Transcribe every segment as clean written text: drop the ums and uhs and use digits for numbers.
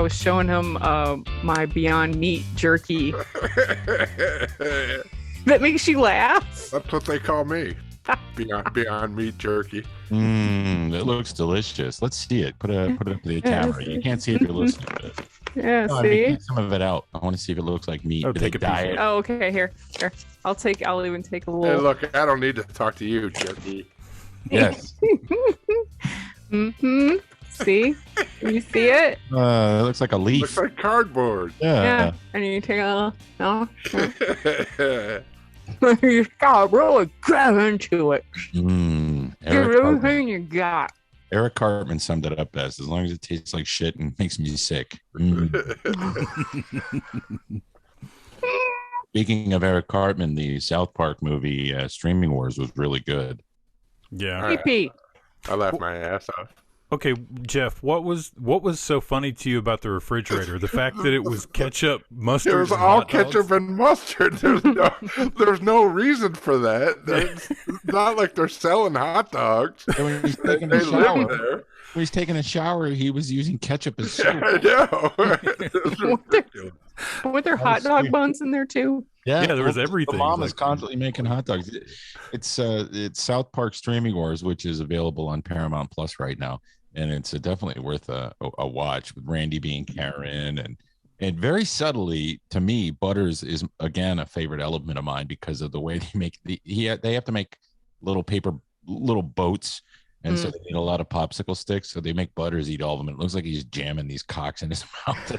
was showing him my Beyond Meat jerky. That makes you laugh? That's what they call me. Beyond Meat jerky. It looks delicious. Let's see it. Put it up to the camera. You can't see if you're listening to this. Yeah, No, see? get some of it out. I want to see if it looks like meat. Oh, take a piece of it. Oh, okay. Here. I'll even take a Hey, little. look, I don't need to talk to you, jerky. Yes. Mm-hmm. See? You see it? It looks like a leaf. Looks like cardboard. Yeah. And you take a no. You gotta really grab into it. Give everything you got. Eric Cartman summed it up best. As long as it tastes like shit and makes me sick. Speaking of Eric Cartman, the South Park movie Streaming Wars was really good. Yeah. Hey, Pete. I laughed my ass off. Okay, Jeff, what was so funny to you about the refrigerator? The fact that it was ketchup, mustard, It was and all hot dogs? ketchup and mustard. There's no reason for that. It's not like they're selling hot dogs. And when he's taking They a shower, live there. when he's taking a shower, he was using ketchup as soap. I know. It's ridiculous. Were there hot dog buns in there too? Yeah, there was well, everything. The mom It is was like- constantly making hot dogs. It's South Park Streaming Wars, which is available on Paramount Plus right now, and it's definitely worth a watch. With Randy being Karen, and very subtly to me, Butters is again a favorite element of mine because of the way they make they have to make little boats. And so they need a lot of popsicle sticks. So they make Butters eat all of them. It looks like he's jamming these cocks in his mouth.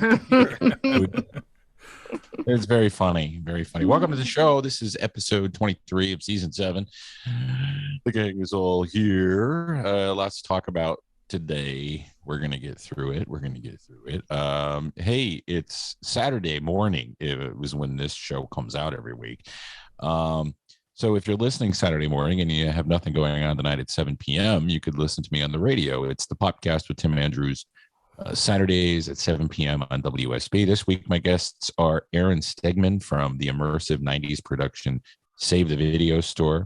It's very funny. Very funny. Welcome to the show. This is episode 23 of season 7. The gang is all here. Lots to talk about today. We're going to get through it. Hey, it's Saturday morning. It was when this show comes out every week. So if you're listening Saturday morning and you have nothing going on tonight at 7 p.m., you could listen to me on the radio. It's the Popcast with Tim Andrews, Saturdays at 7 p.m. on WSB. This week, my guests are Aaron Stegman from the immersive 90s production Save the Video Store.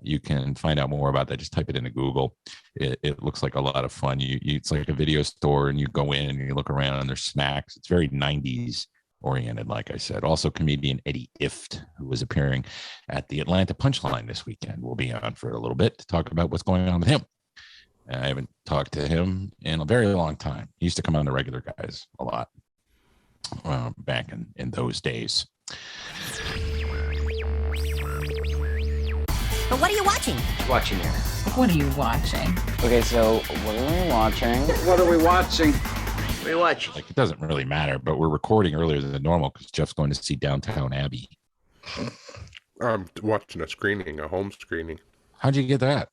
You can find out more about that. Just type it into Google. It looks like a lot of fun. It's like a video store, and you go in and you look around, and there's snacks. It's very 90s oriented, like I said. Also, comedian Eddie Ifft, who was appearing at the Atlanta Punchline this weekend, will be on for a little bit to talk about what's going on with him. I haven't talked to him in a very long time. He used to come on the Regular Guys a lot back in those days. But what are you watching? Watching it. What are you watching? Okay, so what are we watching? What are we watching? What are you watching? Like, it doesn't really matter, but we're recording earlier than normal because Jeff's going to see Downtown Abbey. I'm watching a home screening. How'd you get that?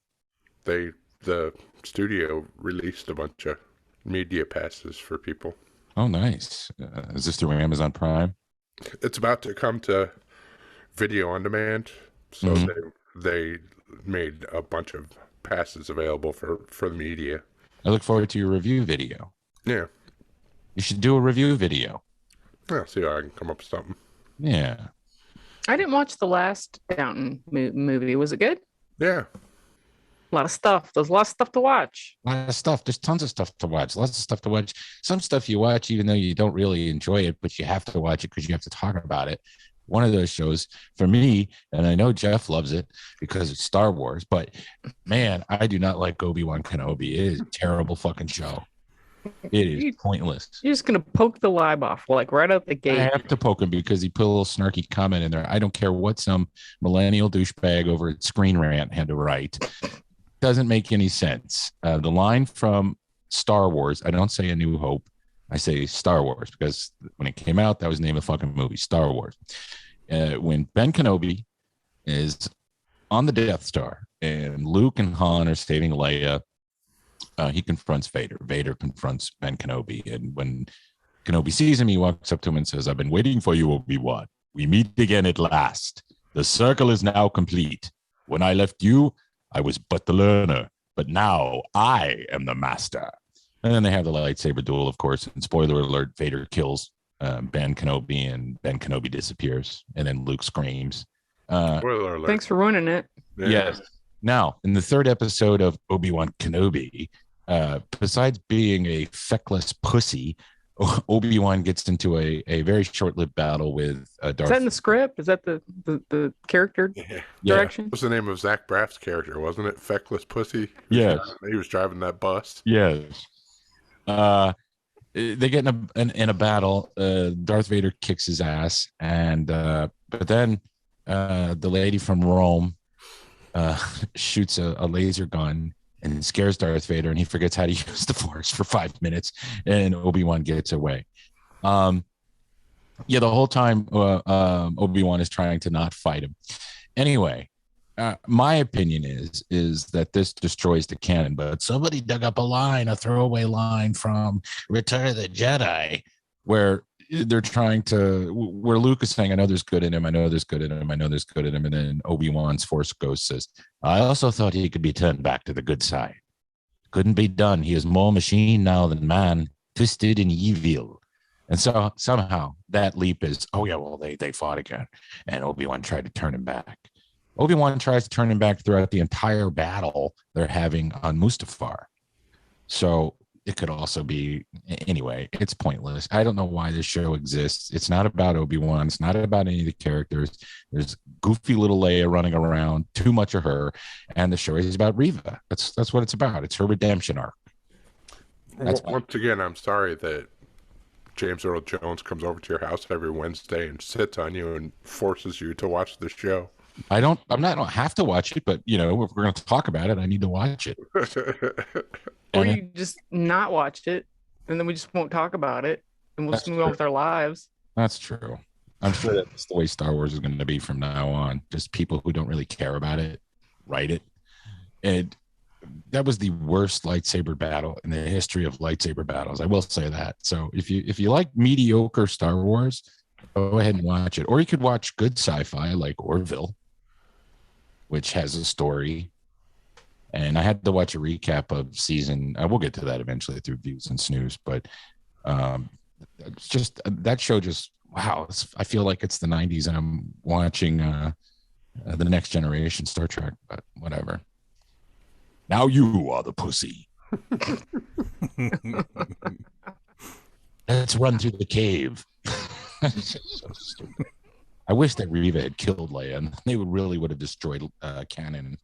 The studio released a bunch of media passes for people. Oh, nice. Is this through Amazon Prime? It's about to come to video on demand, so they made a bunch of passes available for the media. I look forward to your review video. Yeah. You should do a review video. I'll see how I can come up with something. Yeah. I didn't watch the last Downton movie. Was it good? Yeah. A lot of stuff. There's a lot of stuff to watch. A lot of stuff. There's tons of stuff to watch. Lots of stuff to watch. Some stuff you watch even though you don't really enjoy it, but you have to watch it because you have to talk about it. One of those shows for me, and I know Jeff loves it because it's Star Wars, but man, I do not like Obi-Wan Kenobi. It is a terrible fucking show. It is pointless. You're just going to poke the Leiboff like right out the I gate. have to poke him because he put a little snarky comment in there. I don't care what some millennial douchebag over at Screen Rant had to write. Doesn't make any sense. The line from Star Wars, I don't say A New Hope. I say Star Wars because when it came out, that was the name of the fucking movie, Star Wars. When Ben Kenobi is on the Death Star and Luke and Han are saving Leia, he confronts Vader. Vader confronts Ben Kenobi. And when Kenobi sees him, he walks up to him and says, "I've been waiting for you, Obi-Wan. We meet again at last. The circle is now complete. When I left you, I was but the learner, but now I am the master." And then they have the lightsaber duel, of course. And spoiler alert, Vader kills Ben Kenobi, and Ben Kenobi disappears. And then Luke screams. Spoiler alert. Thanks for ruining it. Yeah. Yes. Now, in the third episode of Obi-Wan Kenobi, besides being a feckless pussy, Obi-Wan gets into a very short-lived battle with Darth. Is that in the script? Is that the character direction? What was the name of Zach Braff's character? Wasn't it Feckless Pussy? Yes. He was driving that bus. Yes. They get in a battle. Darth Vader kicks his ass, and but then the lady from Rome shoots a laser gun and scares Darth Vader, and he forgets how to use the Force for 5 minutes, and Obi-Wan gets away. The whole time Obi-Wan is trying to not fight him. Anyway, my opinion is that this destroys the canon, but somebody dug up a throwaway line from Return of the Jedi, where they're where Luke is saying, I know there's good in him, I know there's good in him, I know there's good in him, and then Obi-Wan's Force Ghost says, I also thought he could be turned back to the good side. Couldn't be done. He is more machine now than man, twisted and evil. And so somehow that leap is, they fought again, and Obi-Wan tried to turn him back. Obi-Wan tries to turn him back throughout the entire battle they're having on Mustafar. So it could also be, anyway, it's pointless. I don't know why this show exists. It's not about Obi-Wan. It's not about any of the characters. There's goofy little Leia running around, too much of her, and the show is about Reva. That's what it's about. It's her redemption arc. Once again, I'm sorry that James Earl Jones comes over to your house every Wednesday and sits on you and forces you to watch the show. I don't have to watch it, but if we're going to talk about it, I need to watch it. Or you just not watch it, and then we just won't talk about it, and we'll just move on with our lives. That's true. I'm sure that's the way Star Wars is going to be from now on. Just people who don't really care about it write it. And that was the worst lightsaber battle in the history of lightsaber battles. I will say that. So if you like mediocre Star Wars, go ahead and watch it. Or you could watch good sci-fi like Orville, which has a story. And I had to watch a recap of season. We'll get to that eventually through Views and Snooze, but it's just that show. Just wow! I feel like it's the '90s, and I'm watching the Next Generation Star Trek. But whatever. Now you are the pussy. Let's run through the cave. So stupid. I wish that Reva had killed Leia, and they would have destroyed canon.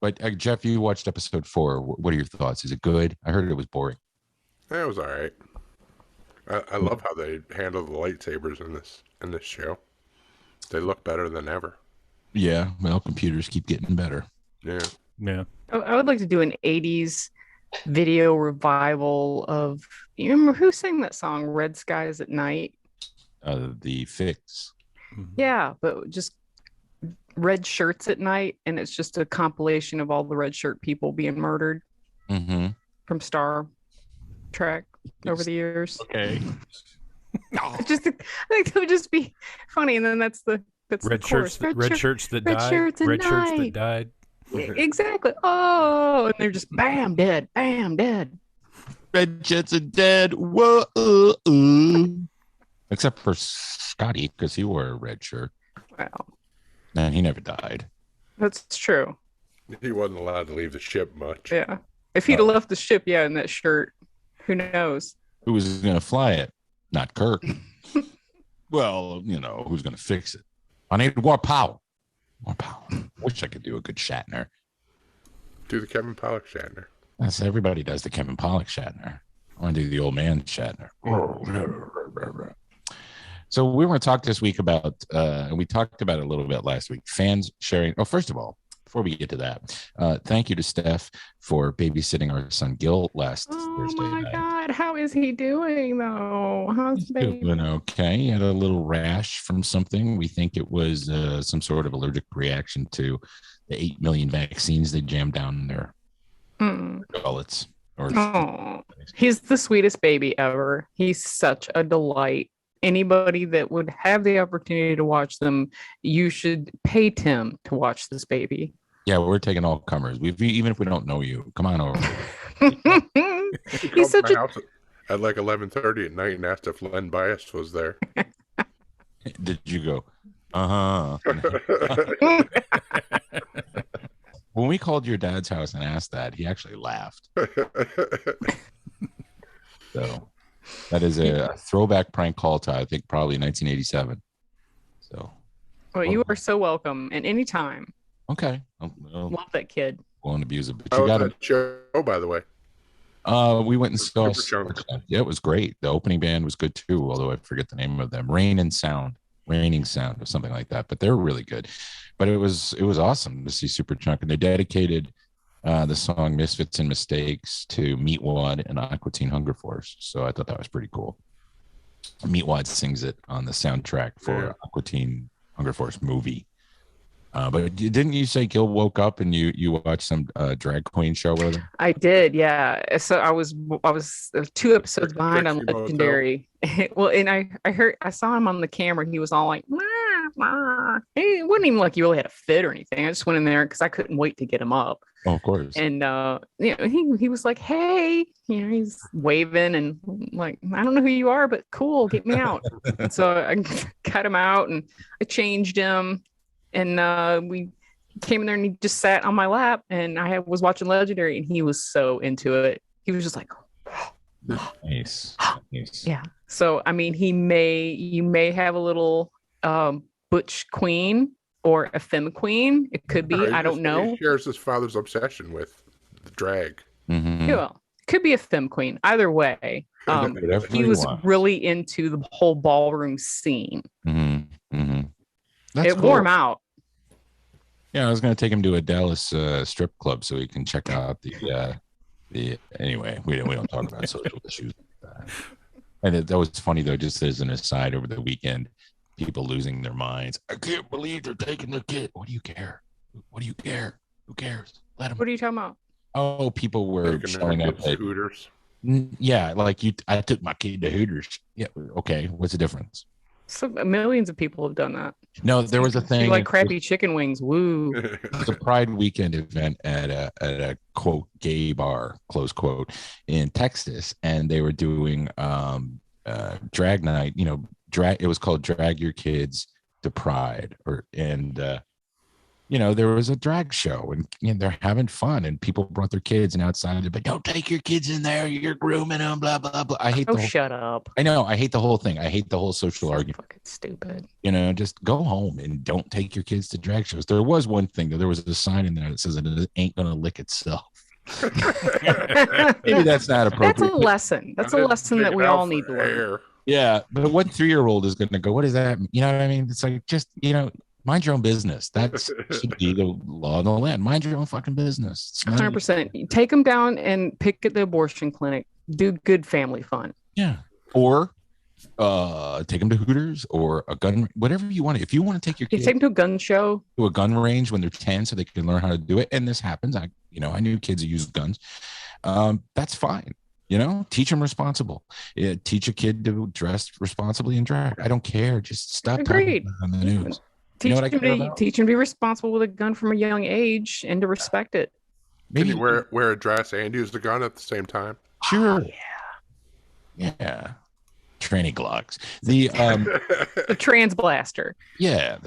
But Jeff, you watched episode 4. What are your thoughts? Is it good? I heard it was boring. Yeah, it was all right. I love how they handle the lightsabers in this show. They look better than ever. Yeah, well, computers keep getting better. Yeah. I would like to do an 80s video revival of, you remember who sang that song, Red Skies at Night? The Fix. Yeah, but just red shirts at night, and it's just a compilation of all the red shirt people being murdered from Star Trek over the years. Okay. I think that would just be funny, and then that's the red chorus. shirts, red shirts that died, red shirts that died. Exactly. Oh, and they're just bam dead, bam dead. Red shirts are dead. Whoa. Except for Scotty, because he wore a red shirt. Wow. And he never died. That's true. He wasn't allowed to leave the ship much. Yeah. If he'd have left the ship, in that shirt, who knows? Who was going to fly it? Not Kirk. Well, who's going to fix it? I need more power. More power. Wish I could do a good Shatner. Do the Kevin Pollak Shatner. That's everybody does the Kevin Pollak Shatner. I want to do the old man Shatner. So we were going to talk this week about, and we talked about it a little bit last week, fans sharing. Oh, first of all, before we get to that, thank you to Steph for babysitting our son Gil last Thursday night. Oh my God, how is he doing though? How's baby? Doing okay. He had a little rash from something. We think it was some sort of allergic reaction to the 8 million vaccines they jammed down their gullets. He's the sweetest baby ever. He's such a delight. Anybody that would have the opportunity to watch them, you should pay Tim to watch this baby. Yeah, we're taking all comers. Even if we don't know you, come on over. He's such house at like 11:30 at night and asked if Len Bias was there. Did you go? When we called your dad's house and asked that, he actually laughed. So that is a throwback prank call to, I think, probably 1987. So. Well, you are so welcome. And anytime. Okay. Love that kid. Won't abuse it. But How you got was that show, by the way? We went and saw. Yeah, it was great. The opening band was good too, although I forget the name of them. Raining Sound or something like that. But they're really good. But it was awesome to see Superchunk, and they dedicated the song "Misfits and Mistakes" to Meatwad and Aqua Teen Hunger Force. So I thought that was pretty cool. Meatwad sings it on the soundtrack for Aqua Teen Hunger Force movie. But didn't you say Gil woke up and you watched some drag queen show with him? I did, yeah. So I was 2 episodes behind on Legendary. Well, and I saw him on the camera. He was all like, "Mah, mah." It wasn't even like he really had a fit or anything. I just went in there because I couldn't wait to get him up. Oh, of course. And he was like, "Hey," he's waving and like, "I don't know who you are, but cool, get me out." And so I got him out and I changed him. And we came in there and he just sat on my lap and I was watching Legendary and he was so into it. He was just like, nice. Yeah. So, I mean, you may have a little butch queen or a femme queen. It could be. I don't know. He shares his father's obsession with the drag. Mm-hmm. Yeah. Could be a femme queen. Either way. He was really into the whole ballroom scene. Mm-hmm. Mm-hmm. It wore him out. Yeah, I was going to take him to a Dallas strip club so he can check out the. Anyway, we don't talk about social issues. And that was funny though. Just as an aside, over the weekend, people losing their minds. I can't believe they're taking the kid. What do you care? What do you care? Who cares? Let them. What are you talking about? Oh, people were showing up at Hooters. Yeah, like I took my kid to Hooters. Yeah, okay. What's the difference? So millions of people have done that. No, there was a thing. You like crappy chicken wings. Woo. It was a Pride weekend event at a quote gay bar, close quote, in Texas, and they were doing drag night. It was called Drag Your Kids to Pride, there was a drag show, and they're having fun, and people brought their kids, and outside, but don't take your kids in there. You're grooming them. Blah blah blah. I hate. Shut up. I know. I hate the whole thing. I hate the whole social argument. Fucking stupid. Just go home and don't take your kids to drag shows. There was one thing though. There was a sign in there that says it ain't gonna lick itself. Maybe that's not appropriate. That's a lesson. That's a lesson that we all need to learn. Yeah, but what 3-year-old is going to go? What is that? You know what I mean? It's like just mind your own business. That should be the law of the land. Mind your own fucking business. 100%. Take them down and pick at the abortion clinic. Do good family fun. Yeah. Or take them to Hooters or a gun, whatever you want. If you want to take your kids, take them to a gun show, to a gun range when they're 10, so they can learn how to do it. And this happens. I knew kids who used guns. That's fine. Teach them responsible. Teach a kid to dress responsibly and drag. I don't care. Just stop talking about it on the news. Teach them to be responsible with a gun from a young age and to respect it. Maybe wear a dress and use the gun at the same time. Sure. Yeah. Tranny Glocks. The trans blaster. Yeah.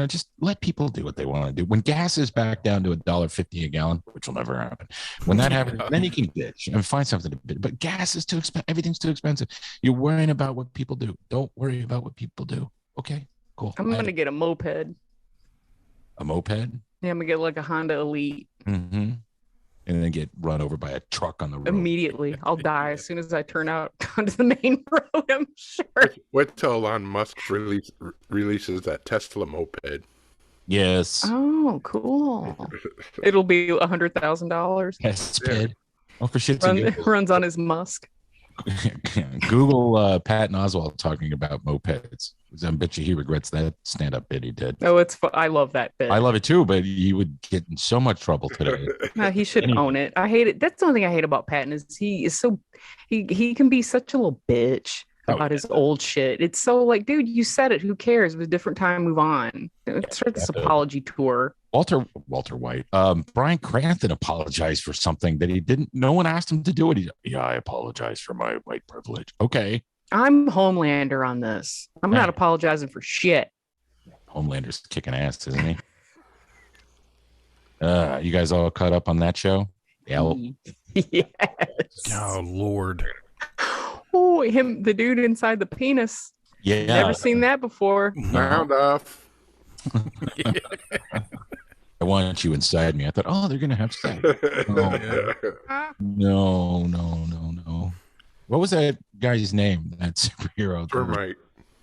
Just let people do what they want to do. When gas is back down to $1.50 a gallon, which will never happen. When that happens, then you can bitch and find something to bitch. But gas is too expensive. Everything's too expensive. You're worrying about what people do. Don't worry about what people do. Okay. Cool. I'm going to get a moped. A moped? Yeah, I'm going to get like a Honda Elite. Mm-hmm. And then get run over by a truck on the road. Immediately. I'll die as soon as I turn out onto the main road, I'm sure. Wait till Elon Musk releases that Tesla moped. Yes. Oh, cool. It'll be $100,000. Yes, yeah. Oh, for shits runs on his Musk. Google Patton Oswalt talking about mopeds. I bet you he regrets that stand-up bit he did. Oh, I love that bit. I love it too, but he would get in so much trouble today. No, he should own it. I hate it. That's the only thing I hate about Patton is he can be such a little bitch about his old shit. It's so like, dude, you said it. Who cares? It was a different time. Move on. Start this apology tour. Walter White. Bryan Cranston apologized for something that he didn't. No one asked him to do it. I apologize for my white privilege. Okay. I'm Homelander on this. I'm not apologizing for shit. Homelander's kicking ass, isn't he? You guys all caught up on that show? Yeah. Yes. Oh Lord. Oh, the dude inside the penis. Yeah. Never seen that before. Sound off. I want you inside me. I thought, oh, they're gonna have sex. No. What was that guy's name? That superhero? Termite.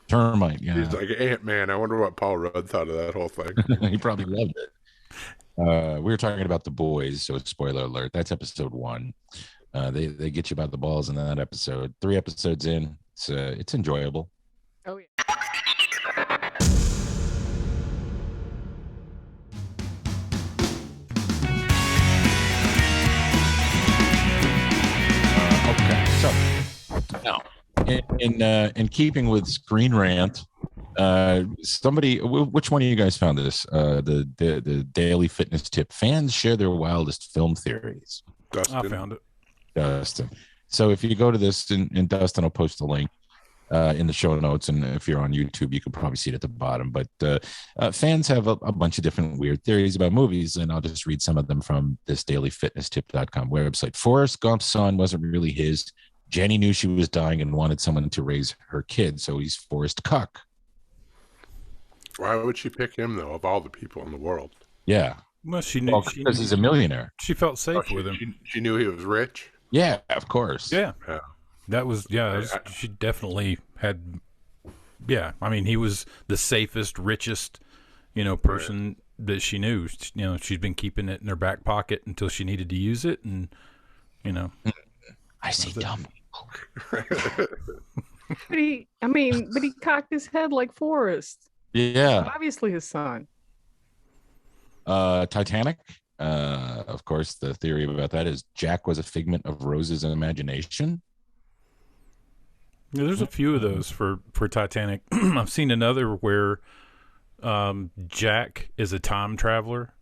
Termite. Yeah. He's like Ant-Man. I wonder what Paul Rudd thought of that whole thing. He probably loved it. We were talking about The Boys, so spoiler alert. That's episode 1. They get you about the balls in that episode. 3 episodes in, it's enjoyable. Oh yeah. Okay, so now in keeping with Screen Rant, somebody, which one of you guys found this? The daily fitness tip. Fans share their wildest film theories. Dustin. I found it. Dustin. So if you go to this, and Dustin will post a link in the show notes, and if you're on YouTube, you can probably see it at the bottom. But fans have a bunch of different weird theories about movies, and I'll just read some of them from this dailyfitnesstip.com website. Forrest Gump's son wasn't really his. Jenny knew she was dying and wanted someone to raise her kid, so he's Forrest Cuck. Why would she pick him, though, of all the people in the world? Yeah. Well, she knew because he's a millionaire. She felt safe with him. She knew he was rich? Yeah, of course. Yeah. Yeah. That was, she definitely had, I mean, he was the safest, richest, person that she knew. She'd been keeping it in her back pocket until she needed to use it. And, I see dumb people. But he cocked his head like Forrest. Yeah. Obviously his son. Titanic. Of course, the theory about that is Jack was a figment of Rose's imagination. Yeah, there's a few of those for Titanic. I've seen another where Jack is a time traveler.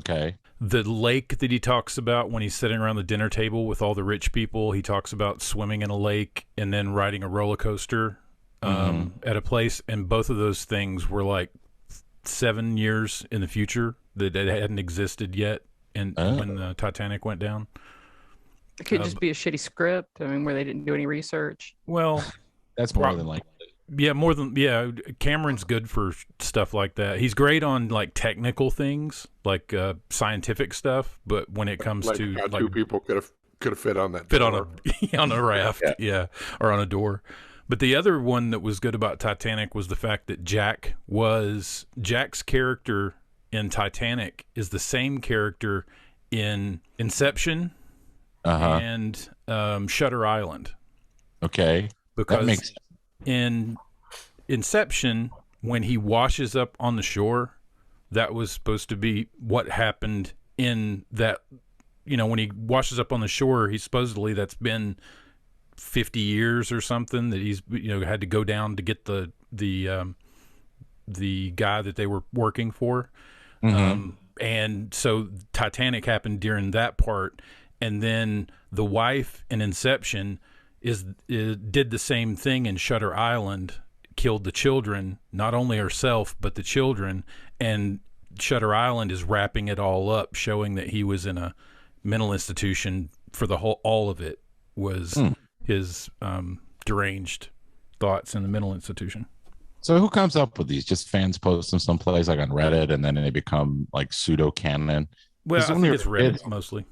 Okay. The lake that he talks about when he's sitting around the dinner table with all the rich people, he talks about swimming in a lake and then riding a roller coaster at a place. And both of those things were like 7 years in the future that hadn't existed yet when the Titanic went down. It could just be a shitty script. I mean, where they didn't do any research. Well, that's more than likely. Yeah, Cameron's good for stuff like that. He's great on like technical things, like scientific stuff. But when it comes to how like 2 people could have fit on that on a raft, or on a door. But the other one that was good about Titanic was the fact that Jack's character in Titanic is the same character in Inception and Shutter Island. Okay. Because that makes sense. In Inception, when he washes up on the shore, that was supposed to be what happened in that, when he washes up on the shore, that's been 50 years or something that he's, had to go down to get the guy that they were working for. And so Titanic happened during that part. And then the wife in Inception did the same thing in Shutter Island, killed the children, not only herself, but the children. And Shutter Island is wrapping it all up, showing that he was in a mental institution for all of it was his deranged thoughts in the mental institution. So who comes up with these? Just fans post them someplace like on Reddit, and then they become like pseudo canon. Well, I think it's Reddit mostly.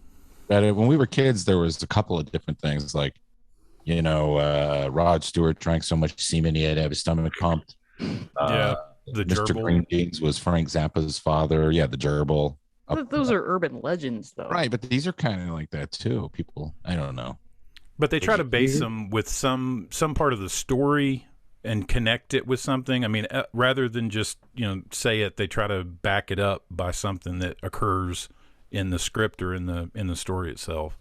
Reddit, when we were kids, there was a couple of different things like, Rod Stewart drank so much semen he had to have his stomach pumped. The Mr. gerbil. Green Beans was Frank Zappa's father. Yeah, the gerbil. Those are urban legends, though. Right, but these are kind of like that too. People, I don't know. But they try to base them with some part of the story and connect it with something. I mean, rather than just say it, they try to back it up by something that occurs in the script or in the story itself.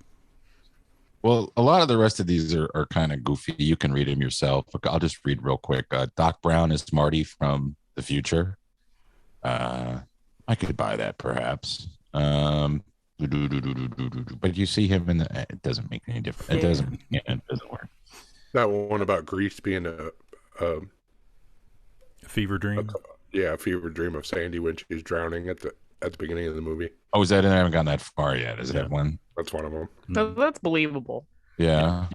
Well, a lot of the rest of these are kind of goofy. You can read them yourself. I'll just read real quick. Doc Brown is Marty from the future. I could buy that perhaps. But you see him it doesn't make any difference. It doesn't work. That one about Grease being a fever dream. A fever dream of Sandy when she's drowning at at the beginning of the movie. Oh, is that? I haven't gotten that far yet. Is that one? That's one of them. So that's believable. Yeah.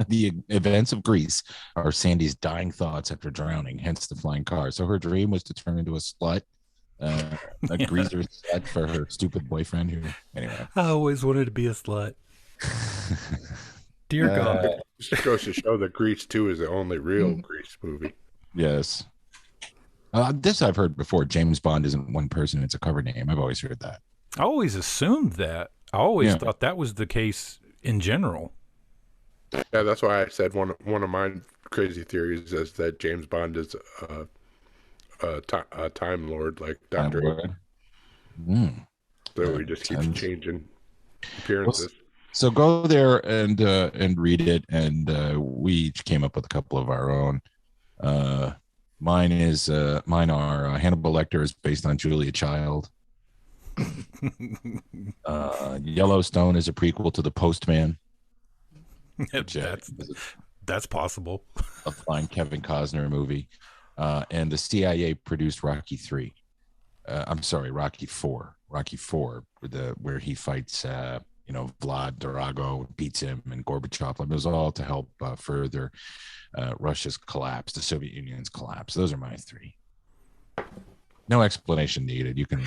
The events of Greece are Sandy's dying thoughts after drowning, hence the flying car. So her dream was to turn into a slut, a greaser slut for her stupid boyfriend. Who, anyway, I always wanted to be a slut. Dear God. It just goes to show that Grease 2 is the only real Grease movie. Yes. This I've heard before. James Bond isn't one person; it's a cover name. I've always heard that. I always assumed that. I always thought that was the case in general. Yeah, that's why I said one of my crazy theories is that James Bond is a Time Lord, like Dr. So he just keeps changing appearances. So go there and read it, and we each came up with a couple of our own. Mine are Hannibal Lecter is based on Julia Child. Yellowstone is a prequel to The Postman. That's possible. A fine Kevin Costner movie. And the CIA produced Rocky 3. I'm sorry, Rocky 4. Rocky 4, where he fights Vlad Drago, beats him, and Gorbachev. It was all to help further Russia's collapse, the Soviet Union's collapse. Those are my three. No explanation needed. You can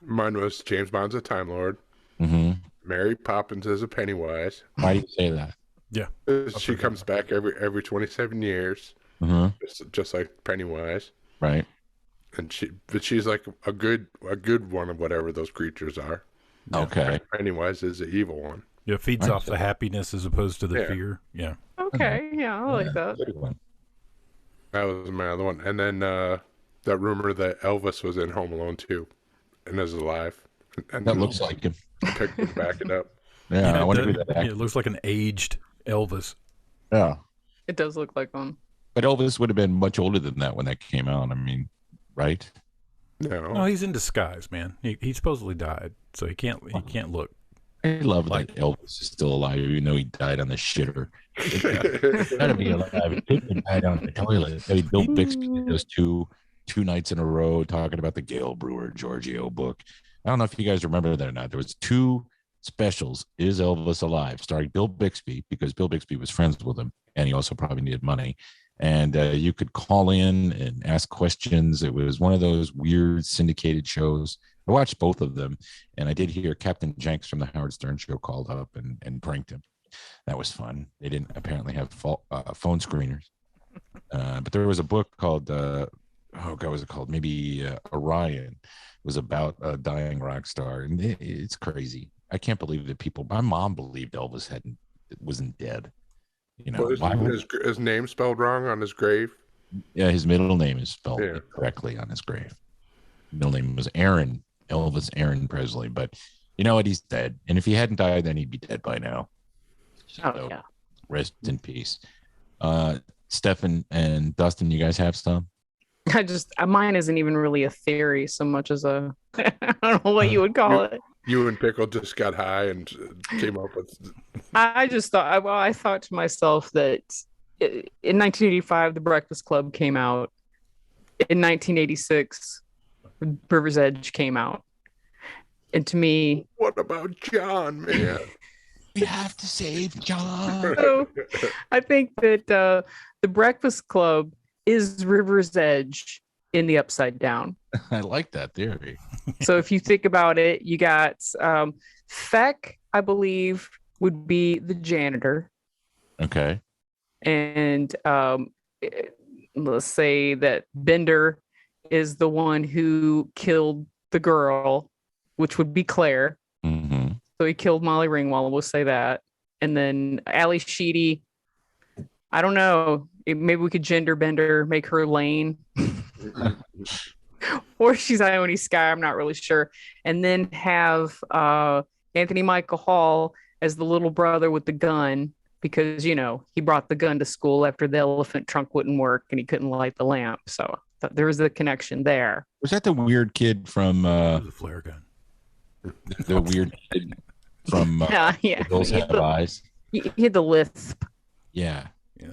Mine was James Bond's a Time Lord. Mm-hmm. Mary Poppins is a Pennywise. Why do you say that? Yeah, she comes back every 27 years, just like Pennywise, right? And she's like a good one of whatever those creatures are. Okay. Pennywise is the evil one. Yeah, feeds off the happiness as opposed to the fear. Yeah. Okay. Yeah, I like that. That was my other one. And then that rumor that Elvis was in Home Alone 2 and is alive. And that looks like him. Pictures back it up. Yeah, I wonder who that it looks like an aged Elvis. Yeah. It does look like one. But Elvis would have been much older than that when that came out. I mean, right? No, he's in disguise, man. He supposedly died, so he can't look. I love that Elvis is still alive, even though he died on the shitter. Gotta be alive. He died on the toilet. I mean, Bill Bixby did those two nights in a row talking about the Gail Brewer Giorgio book. I don't know if you guys remember that or not. There was 2 specials, Is Elvis Alive, starring Bill Bixby, because Bill Bixby was friends with him, and he also probably needed money. And you could call in and ask questions. It was one of those weird syndicated shows. I watched both of them, and I did hear Captain Jenks from the Howard Stern Show called up and pranked him. That was fun. They didn't apparently have phone screeners. But there was a book called, what was it called? Maybe Orion. It was about a dying rock star, and it's crazy. I can't believe that my mom believed Elvis wasn't dead. You know, his name spelled wrong on his grave. Yeah, his middle name is spelled correctly on his grave. Middle name was Aaron, Elvis Aaron Presley. But you know what? He's dead. And if he hadn't died, then he'd be dead by now. So, rest in peace. Steph and Dustin, you guys have some? Mine isn't even really a theory so much as I don't know what you would call it. You and Pickle just got high and came up with. I just thought, I thought to myself that in 1985, The Breakfast Club came out. In 1986, River's Edge came out. And to me, what about John, man? We have to save John. So, I think that The Breakfast Club is River's Edge in the upside down. I like that theory. So if you think about it, you got Feck, I believe, would be the janitor. Okay. And let's say that Bender is the one who killed the girl, which would be Claire. Mm-hmm. So he killed Molly Ringwald, we'll say that. And then Ali Sheedy, I don't know. Maybe we could gender Bender, make her Lane. Or she's Ione Skye, I'm not really sure. And then have Anthony Michael Hall as the little brother with the gun, because, you know, he brought the gun to school after the elephant trunk wouldn't work and he couldn't light the lamp. So there was a connection there. Was that the weird kid from the flare gun? The weird kid from Those Have Eyes? He had the lisp. Yeah.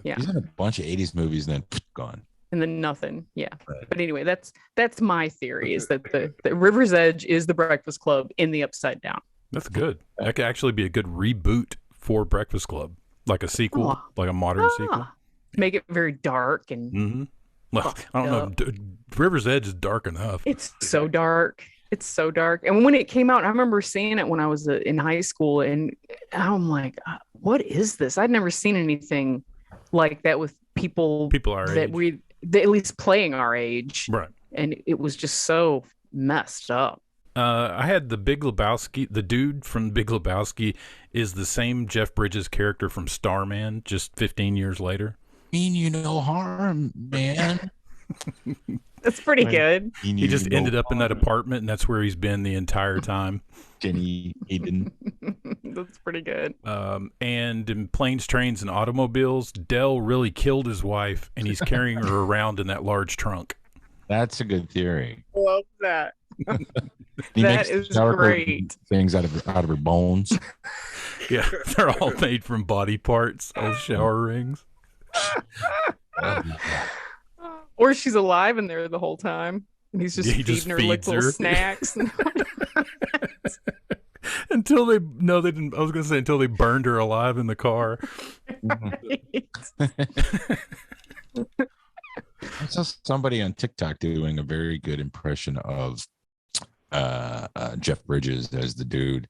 Yeah. He's in a bunch of 80s movies and then gone. and then nothing. Yeah. Right. But anyway, that's my theory, is that the River's Edge is the Breakfast Club in the Upside Down. That's good. That could actually be a good reboot for Breakfast Club, like a sequel, like a modern sequel. Make it very dark and Well, I don't know. River's Edge is dark enough. it's so dark. It's so dark. And when it came out, I remember seeing it when I was in high school, and I'm like, what is this? I'd never seen anything like that with people our that age. that at least playing our age. Right. And it was just so messed up. I had the Big Lebowski. The dude from Big Lebowski is the same Jeff Bridges character from Starman, just 15 years later. Mean you no harm, man. That's pretty good. He just ended up in that apartment, and that's where he's been the entire time. Jenny Hayden. That's pretty good. And in Planes, Trains, and Automobiles, Dell really killed his wife, and he's carrying her around in that large trunk. That's a good theory. Love that. He That makes is shower great. Things out of her bones. Yeah, they're all made from body parts, all shower rings. Or she's alive and there the whole time, and he's just Yeah, he feeding just her like feeds little her. snacks. Until they didn't. I was gonna say until they burned her alive in the car. I saw somebody on TikTok doing a very good impression of Jeff Bridges as the dude.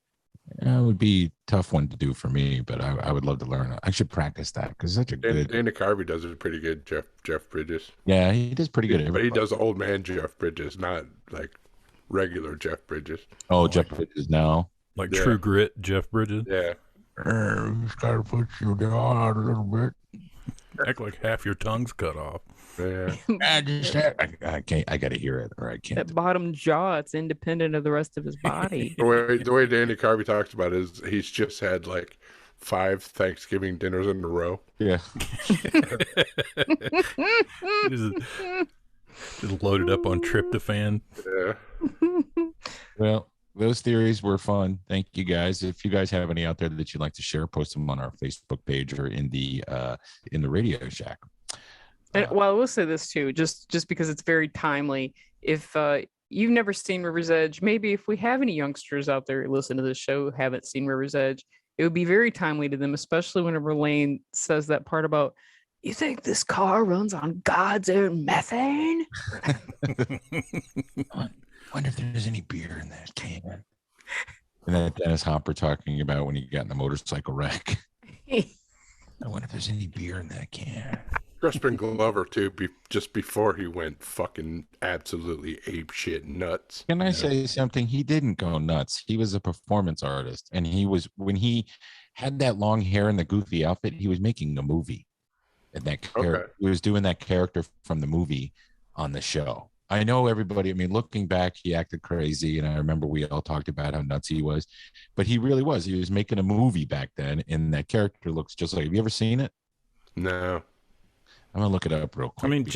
It would be a tough one to do for me, but I would love to learn. I should practice that because such a good. Dana Carvey does it pretty good. Jeff Bridges. Yeah, he does pretty good. But he does old man Jeff Bridges, not like regular Jeff Bridges. Oh, Jeff Bridges now. Like Yeah. True Grit, Jeff Bridges. Yeah. Just gotta put you down a little bit. Act like half your tongue's cut off. Yeah. I can't. I gotta hear it, or I can't. That bottom jaw, it's independent of the rest of his body. The way Danny Carvey talks about it is he's just had like 5 Thanksgiving dinners in a row. Yeah. Just loaded up on tryptophan. Yeah. Well, those theories were fun. Thank you guys. If you guys have any out there that you'd like to share, post them on our Facebook page or in the Radio Shack. And well, I will say this too, just because it's very timely. If you've never seen River's Edge, maybe if we have any youngsters out there who listen to this show who haven't seen River's Edge, it would be very timely to them, especially whenever Lane says that part about, you think this car runs on God's own methane? Wonder if there's any beer in that can. And then Dennis Hopper talking about when he got in the motorcycle wreck. I wonder if there's any beer in that can. Crispin Glover too. Just before he went fucking absolutely ape shit nuts. Can I say something? He didn't go nuts. He was a performance artist, and he was, when he had that long hair and the goofy outfit, he was making a movie. And that character, he was doing that character from the movie on the show. I know everybody. I mean, looking back, he acted crazy, and I remember we all talked about how nuts he was, but he really was. He was making a movie back then, and that character looks just like. Have you ever seen it? No. I'm gonna look it up real quick. I mean,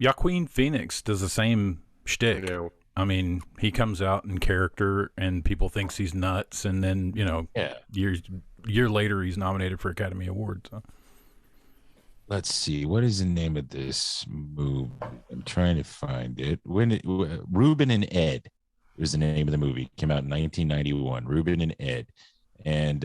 Joaquin Phoenix does the same shtick. Yeah. I mean, he comes out in character, and people thinks he's nuts, and then year later, he's nominated for Academy Award. So. Let's see. What is the name of this movie? I'm trying to find it. Ruben and Ed was the name of the movie. Came out in 1991. Ruben and Ed, and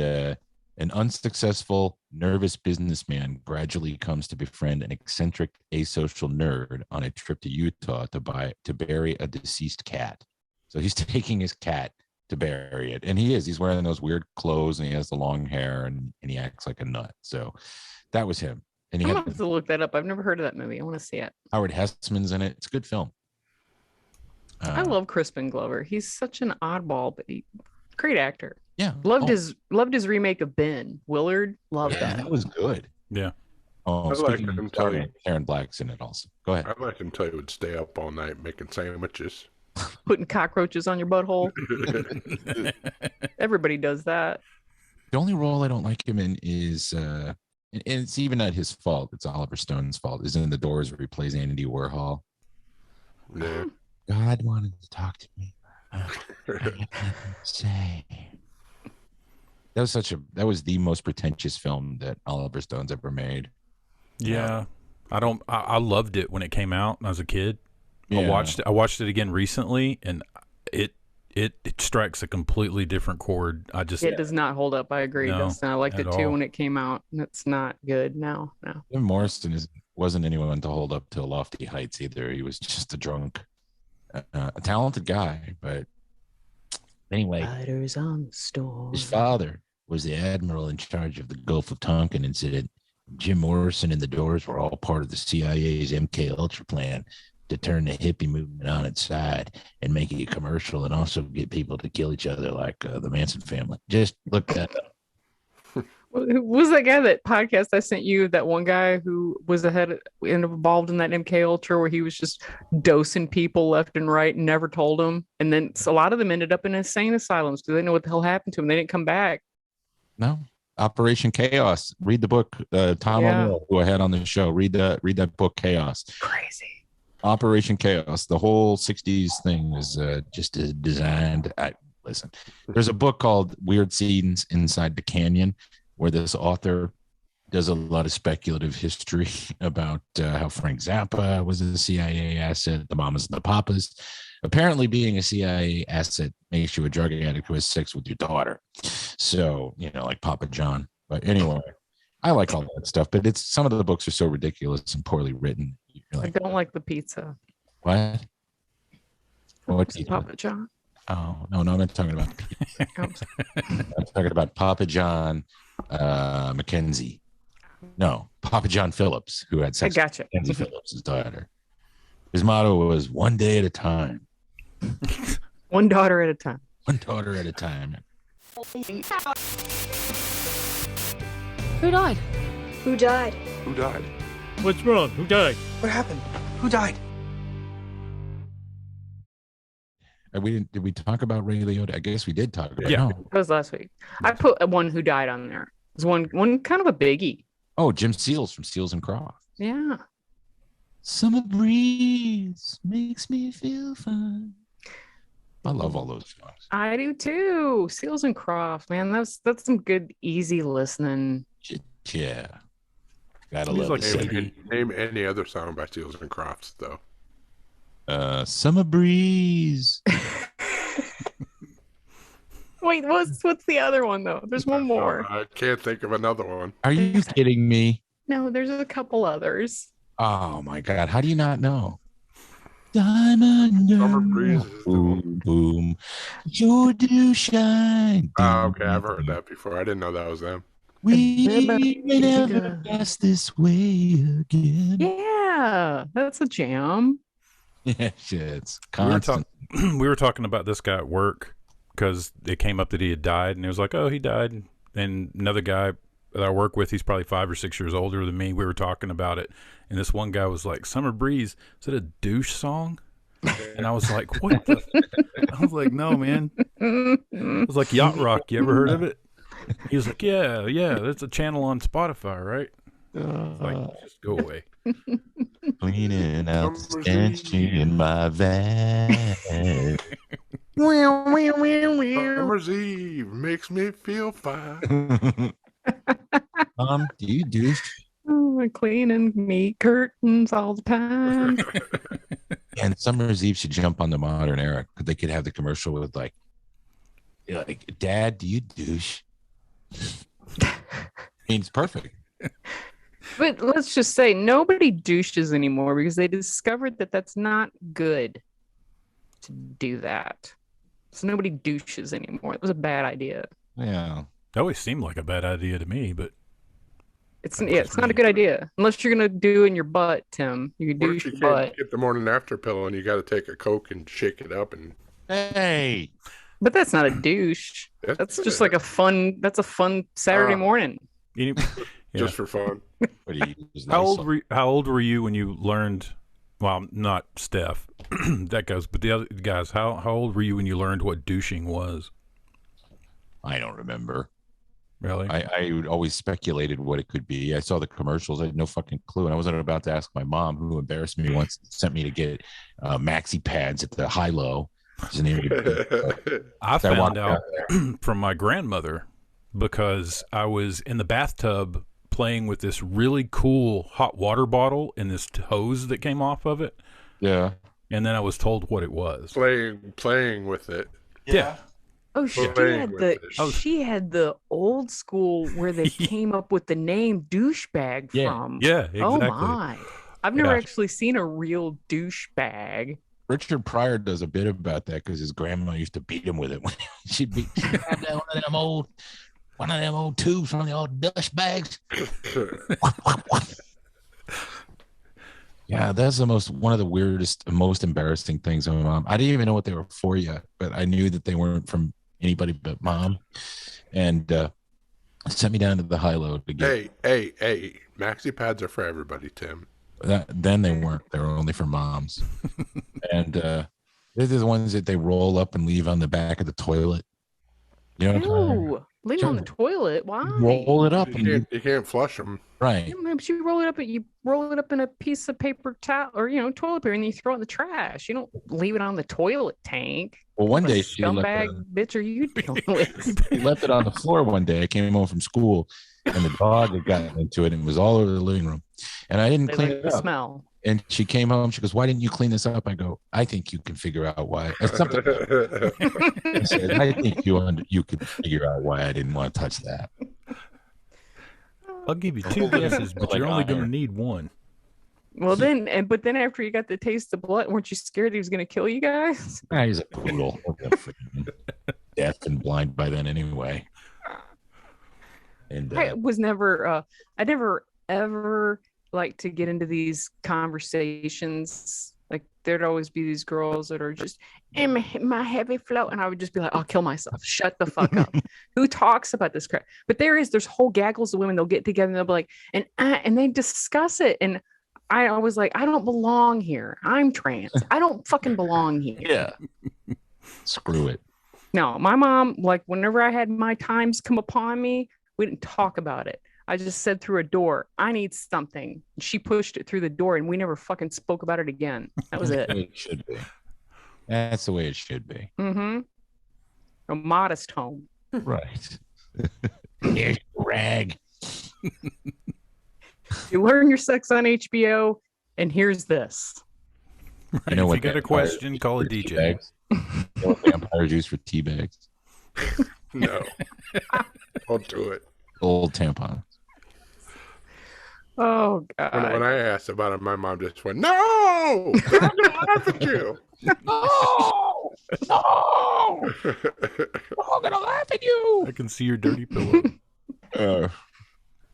an unsuccessful, nervous businessman gradually comes to befriend an eccentric, asocial nerd on a trip to Utah to bury a deceased cat. So he's taking his cat to bury it, and he's wearing those weird clothes, and he has the long hair, and he acts like a nut. So that was him. And I'm gonna have to look that up. I've never heard of that movie. I want to see it. Howard Hessman's in it. It's a good film. I love Crispin Glover. He's such an oddball, but great actor. Yeah, loved his remake of Ben Willard. Loved that. That was good. Yeah. Oh, speaking of Karen Black's in it also. Go ahead. I like him until he would stay up all night making sandwiches. Putting cockroaches on your butthole. Everybody does that. The only role I don't like him in is and it's even not his fault, it's Oliver Stone's fault, is in The Doors where he plays Andy Warhol. Yeah. God wanted to talk to me. Say. That was the most pretentious film that Oliver Stone's ever made. Yeah. I loved it when it came out when I was a kid. Yeah. I watched it again recently, and it strikes a completely different chord. It does not hold up. I agree, No, Dustin. I liked it at too all. when it came out, and it's not good now. No. Jim Morrison wasn't anyone to hold up to lofty heights either. He was just a drunk, a talented guy. But anyway, Riders on the storm. his father was the admiral in charge of the Gulf of Tonkin incident. Jim Morrison and the Doors were all part of the CIA's MK Ultra plan to turn the hippie movement on its side and make it commercial, and also get people to kill each other like the Manson family. Just look that up. Who was that guy, that podcast I sent you? That one guy who was involved in that MK Ultra, where he was just dosing people left and right and never told them. And then a lot of them ended up in insane asylums because they didn't know what the hell happened to them. They didn't come back. No, Operation Chaos. Read the book. Tom O'Neill, who I had on the show. Read that book, Chaos. Crazy. Operation Chaos. The whole 60s thing is just designed. Listen, there's a book called Weird Scenes Inside the Canyon, where this author does a lot of speculative history about how Frank Zappa was a CIA asset, the mamas and the papas. Apparently, being a CIA asset makes you a drug addict who has sex with your daughter. So, like Papa John. But anyway, I like all that stuff, but some of the books are so ridiculous and poorly written. You're like, I don't like the pizza. what? What pizza? Papa John. Oh, no, I'm not talking about pizza. I'm talking about Papa John Mackenzie. No, Papa John Phillips, who had sex with Mackenzie Phillips' daughter. His motto was one day at a time. One daughter at a time. One daughter at a time. Who died? Who died? Who died? What's wrong? Who died? What happened? Who died? Did we talk about Ray Liotta? I guess we did talk about it. Yeah. No. That was last week. I put one who died on there. There's one kind of a biggie. Oh, Jim Seals from Seals and Croft. Yeah. Summer breeze makes me feel fine. I love all those songs. I do too. Seals and Croft, man. That's some good, easy listening. Yeah. Gotta He's love like it. Name any other song by Seals and Crofts, though. Summer breeze. Wait, what's the other one though? There's one more. I can't think of another one. Are you kidding me? No, there's a couple others. Oh my God. How do you not know? Diamond Summer breeze is the one. boom, boom. You do shine. Oh, okay, I've heard that before. I didn't know that was them. We may never pass this way again. Yeah, that's a jam. Yeah, shit. It's constant. We were talking about this guy at work because it came up that he had died, and it was like, oh, he died. And another guy that I work with, he's probably 5 or 6 years older than me. We were talking about it, and this one guy was like, "Summer Breeze, is it a douche song?" And I was like, "What?" I was like, "No, man." It was like Yacht Rock. You ever heard of it? He was like, "Yeah, that's a channel on Spotify, right?" I was like, just go away. Cleaning out the stench in my van. Summer's Eve makes me feel fine. Do you douche? Oh, cleaning meat curtains all the time. And Summer's Eve should jump on the modern era because they could have the commercial with like, Dad, do you douche? I mean, it's perfect. But let's just say nobody douches anymore because they discovered that that's not good to do that. So nobody douches anymore. It was a bad idea. Yeah. It always seemed like a bad idea to me, but It's not a good idea unless you're gonna do in your butt, Tim. You can What douche if your you butt. can't get the morning after pill and you got to take a Coke and shake it up and Hey. But that's not a douche. That's just like a fun Saturday morning. just for fun. What do you use? How old were you when you learned? Well, not Steph, that goes, but the other guys. How old were you when you learned what douching was? I don't remember. Really? I always speculated what it could be. I saw the commercials. I had no fucking clue. And I wasn't about to ask my mom, who embarrassed me once, sent me to get maxi pads at the high-low. I found out from my grandmother because I was in the bathtub playing with this really cool hot water bottle and this hose that came off of it. Yeah. And then I was told what it was. Playing with it. Yeah. Oh, she had the old school where they came up with the name douchebag from. Yeah, exactly. Oh my! I've never actually seen a real douchebag. Richard Pryor does a bit about that because his grandma used to beat him with it. She'd have one of them old tubes from the old douchebags. Yeah, that's one of the weirdest, most embarrassing things of my mom. I didn't even know what they were for yet, but I knew that they weren't from anybody but mom, and sent me down to the high low to get. Hey! Maxi pads are for everybody, Tim. Then they weren't. They were only for moms, and they're the ones that they roll up and leave on the back of the toilet. You know what I'm saying? Leave on the toilet. Why? Roll it up. You can't flush them. Right. You roll it up, you roll it up in a piece of paper towel or toilet paper, and you throw it in the trash. You don't leave it on the toilet tank. Well, one day scumbag bitch, are you dealing with? He left it on the floor one day. I came home from school, and the dog had gotten into it, and it was all over the living room, and I didn't clean it up. Smell. And she came home. She goes, "Why didn't you clean this up?" I go, "I think you can figure out why." I said, "I think you could figure out why I didn't want to touch that." I'll give you 2 guesses, but you're only going to need one. Well, then after you got the taste of blood, weren't you scared he was going to kill you guys? He's a poodle. Deaf and blind by then, anyway. And I was never. I never ever like to get into these conversations. Like there'd always be these girls that are just in my heavy flow, and I would just be like, "I'll kill myself. Shut the fuck up." Who talks about this crap? But there's whole gaggles of women. They'll get together and they'll be like, and they discuss it. And I always like, I don't belong here. I'm trans. I don't fucking belong here. Yeah. Screw it. No, my mom, like whenever I had my times come upon me, we didn't talk about it. I just said through a door, I need something. She pushed it through the door, and we never fucking spoke about it again. That was it. It should be. That's the way it should be. Mm-hmm. A modest home. Right. Here's your rag. You learn your sex on HBO, and here's this. Right. You know, if you got a question, call a DJ. You know what vampires use for tea bags? No. Don't do it. Old tampon. Oh God! When I asked about it, my mom just went, "No, I'm gonna laugh at you." No, I'm gonna laugh at you. I can see your dirty pillow.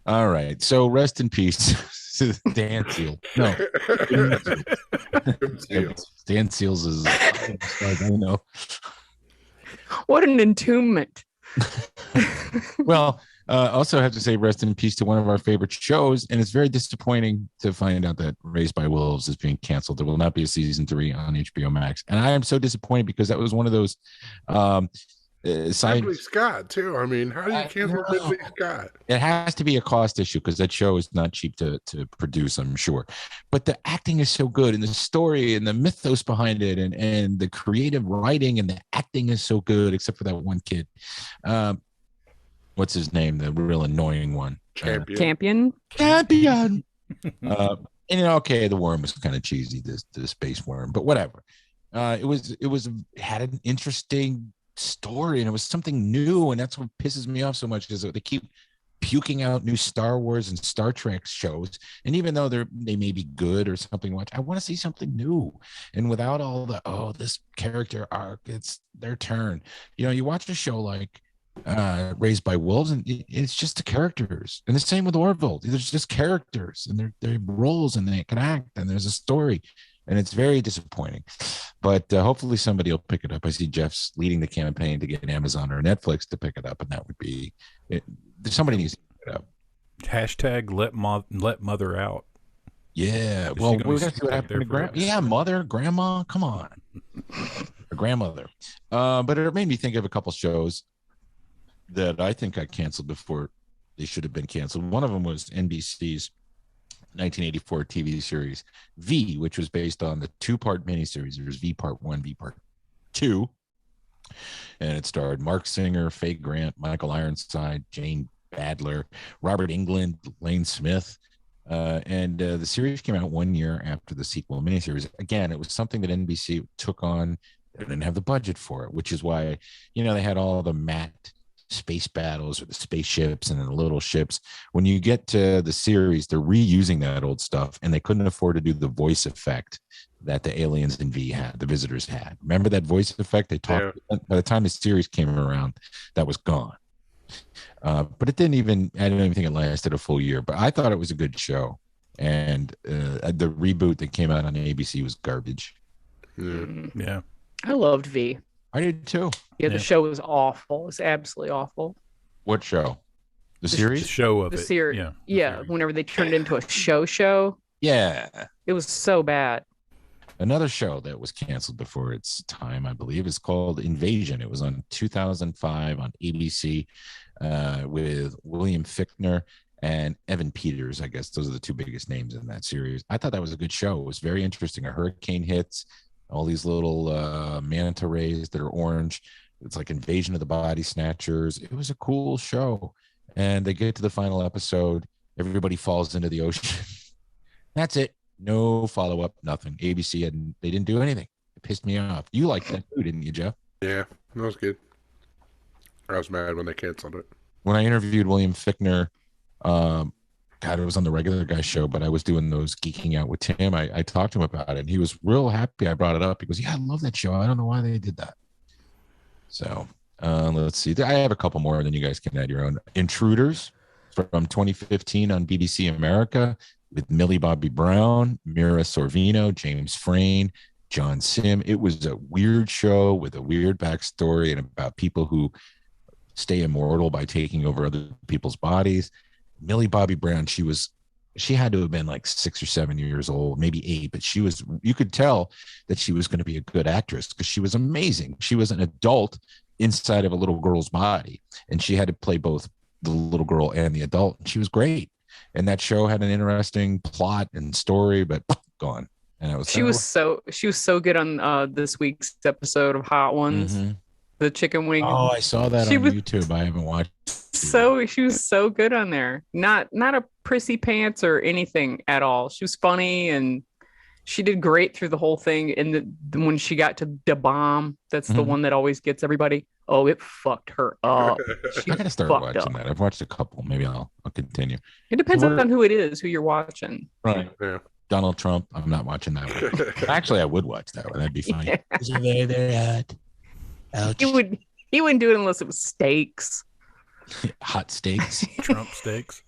All right. So rest in peace, Dan Seal. No, Dan Seals is. I know. What an entombment. Well. Also have to say rest in peace to one of our favorite shows, and it's very disappointing to find out that Raised by Wolves is being canceled. There will not be a season 3 on HBO Max, and I am so disappointed because that was one of those Ridley Scott too. I mean, how do you cancel Ridley Scott? It has to be a cost issue because that show is not cheap to produce, I'm sure. But the acting is so good, and the story and the mythos behind it, and the creative writing and the acting is so good, except for that one kid. What's his name? The real annoying one. Campion. And okay, the worm was kind of cheesy, the space worm, but whatever. It had an interesting story, and it was something new, and that's what pisses me off so much is that they keep puking out new Star Wars and Star Trek shows, and even though they may be good or something to watch, I want to see something new, and without all the this character arc, it's their turn. You watch a show like Raised by Wolves, and it's just the characters, and the same with Orville. There's just characters, and they're roles, and they can act, and there's a story, and it's very disappointing. But hopefully somebody will pick it up. I see Jeff's leading the campaign to get Amazon or Netflix to pick it up, and that would be it. Somebody needs to pick it up. Hashtag let mother out. Yeah, well, we got to see what happened to grandma. Yeah, grandma, come on, or grandmother. But it made me think of a couple shows that I think got canceled before they should have been canceled. One of them was NBC's 1984 TV series V, which was based on the 2-part miniseries. There was V Part 1, V Part 2, and it starred Mark Singer, Faye Grant, Michael Ironside, Jane Badler, Robert Englund, Lane Smith. And the series came out 1 year after the sequel miniseries. Again, it was something that NBC took on. They didn't have the budget for it, which is why, they had all the matte space battles or the spaceships and then the little ships. When you get to the series, they're reusing that old stuff, and they couldn't afford to do the voice effect that the aliens in V had, the visitors had. Remember that voice effect? They talked by the time the series came around, that was gone. But I don't even think it lasted a full year. But I thought it was a good show, and the reboot that came out on ABC was garbage. Yeah. I loved V. I did too. Yeah, the show was awful. It's absolutely awful. What show? The series? The show of The it. series. Yeah. Yeah, whenever they turned it into a show. Yeah. It was so bad. Another show that was canceled before its time, I believe, is called Invasion. It was on 2005 on ABC with William Fichtner and Evan Peters. I guess those are the two biggest names in that series. I thought that was a good show. It was very interesting. A hurricane hits, all these little manta rays that are orange. It's like Invasion of the Body Snatchers. It was a cool show. And they get to the final episode. Everybody falls into the ocean. That's it. No follow-up, nothing. ABC, they didn't do anything. It pissed me off. You liked that too, didn't you, Jeff? Yeah, that was good. I was mad when they canceled it. When I interviewed William Fichtner, God, it was on the Regular Guy show, but I was doing those Geeking Out with Tim. I talked to him about it, and he was real happy I brought it up. He goes, yeah, I love that show. I don't know why they did that. So let's see. I have a couple more, and then you guys can add your own. Intruders from 2015 on BBC America with Millie Bobby Brown, Mira Sorvino, James Frain, John Sim. It was a weird show with a weird backstory and about people who stay immortal by taking over other people's bodies. Millie Bobby Brown, she had to have been like 6 or 7 years old, maybe 8, but you could tell that she was going to be a good actress because she was amazing. She was an adult inside of a little girl's body, and she had to play both the little girl and the adult. And she was great. And that show had an interesting plot and story, but gone. And it was she was so good on this week's episode of Hot Ones. Mm-hmm. The chicken wing. Oh, I saw that on YouTube. I haven't watched. She was so good on there. Not a prissy pants or anything at all. She was funny and she did great through the whole thing. And when she got to the bomb, that's the one that always gets everybody. Oh, it fucked her up. I gotta start watching that. I've watched a couple. Maybe I'll continue. It depends on who it is, who you're watching. Right. Yeah. Donald Trump. I'm not watching that one. Actually, I would watch that one. That'd be funny. Yeah. Is it very, very hot? Ouch. He wouldn't do it unless it was steaks. Hot steaks. Trump steaks.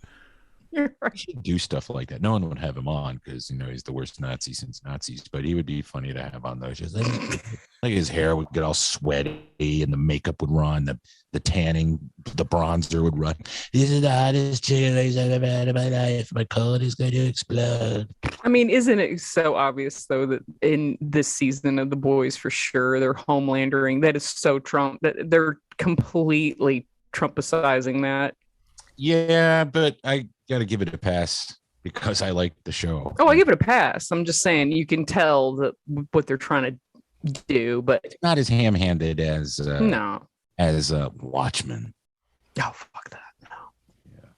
You're He right. should do stuff like that. No one would have him on because he's the worst Nazi since Nazis. But he would be funny to have on those shows. Like his hair would get all sweaty and the makeup would run, the tanning, the bronzer would run. This is the hottest chicken I've ever had in my life. My colon is going to explode. I mean, isn't it so obvious though that in this season of The Boys, for sure, they're homelandering? That is so Trump. That they're completely Trumpicizing that. Yeah, but I got to give it a pass because I like the show. Oh, I give it a pass. I'm just saying you can tell that what they're trying to do, but It's not as ham-handed as no. Watchmen. Oh, fuck that. No.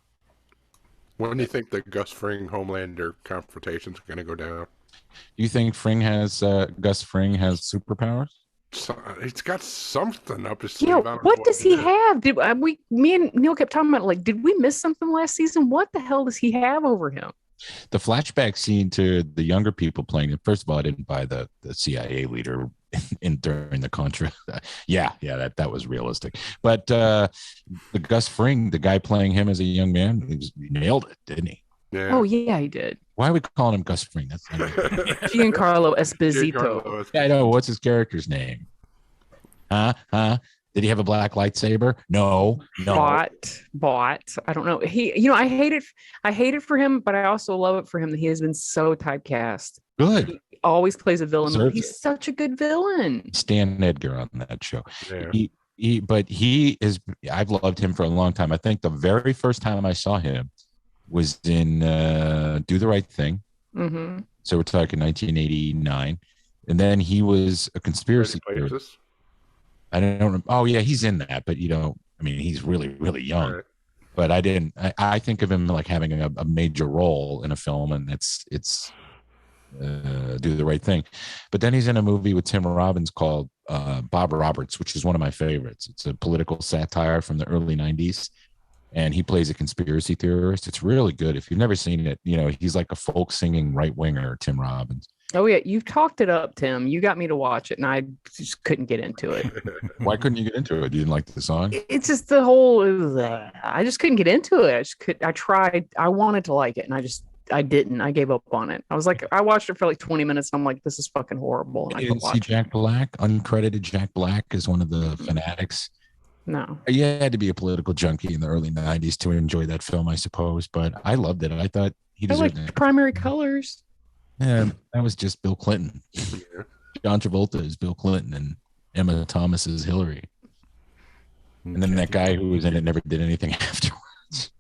When do you think the Gus Fring Homelander confrontation's going to go down? Do you think Gus Fring has superpowers? So, he's got something up his Yeah, sleeve. I don't know what does he it is. have? Me and Neil kept talking about, like, did we miss something last season? What the hell does he have over him? The flashback scene to the younger people playing it. First of all, I didn't buy the CIA leader during the Contra. yeah, that was realistic. But the Gus Fring, the guy playing him as a young man, he nailed it, didn't he? Yeah. Oh, yeah, he did. Why are we calling him Gus Fring? That's Giancarlo Esposito. Giancarlo. yeah, I know. What's his character's name? Huh? Did he have a black lightsaber? No. Bought. I don't know. I hate it for him, but I also love it for him that he has been so typecast. Good. He always plays a villain. Deserves He's it. such a good villain. Stan Edgar on that show. Yeah. But he is. I've loved him for a long time. I think the very first time I saw him was in Do the Right Thing. Mm-hmm. So we're talking 1989, and then he was a conspiracy theorist. Places. I don't remember. Oh yeah, he's in that, but I mean, he's really, really young. Right. but I didn't. I think of him like having a major role in a film, and it's Do the Right Thing. But then he's in a movie with Tim Robbins called Bob Roberts, which is one of my favorites. It's a political satire from the early 90s, and he plays a conspiracy theorist. It's really good. If you've never seen it, he's like a folk singing right winger, Tim Robbins. Oh yeah, you've talked it up, Tim. You got me to watch it, and I just couldn't get into it. Why couldn't you get into it? You didn't like the song? It's just the whole. I just couldn't get into it. I tried. I wanted to like it, and I didn't. I gave up on it. I was like, I watched it for like 20 minutes. And I'm like, this is fucking horrible. You didn't see Jack Black, uncredited Jack Black is one of the fanatics. No. You had to be a political junkie in the early 90s to enjoy that film, I suppose. But I loved it. I thought he deserved it. Primary colors. Yeah, that was just Bill Clinton. John Travolta is Bill Clinton and Emma Thomas is Hillary. And then that guy who was in it never did anything afterwards.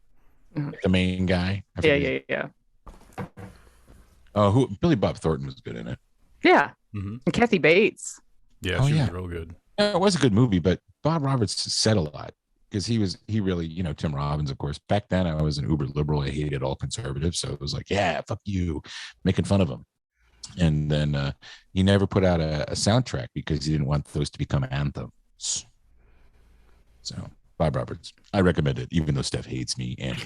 The main guy. Yeah. Oh, Billy Bob Thornton was good in it. Yeah. And Kathy Bates. Yeah, she was real good. Yeah, it was a good movie, but Bob Roberts said a lot because he really, Tim Robbins, of course. Back then, I was an uber liberal. I hated all conservatives. So it was like, yeah, fuck you, making fun of him. And then he never put out a soundtrack because he didn't want those to become anthems. So Bob Roberts, I recommend it, even though Steph hates me. And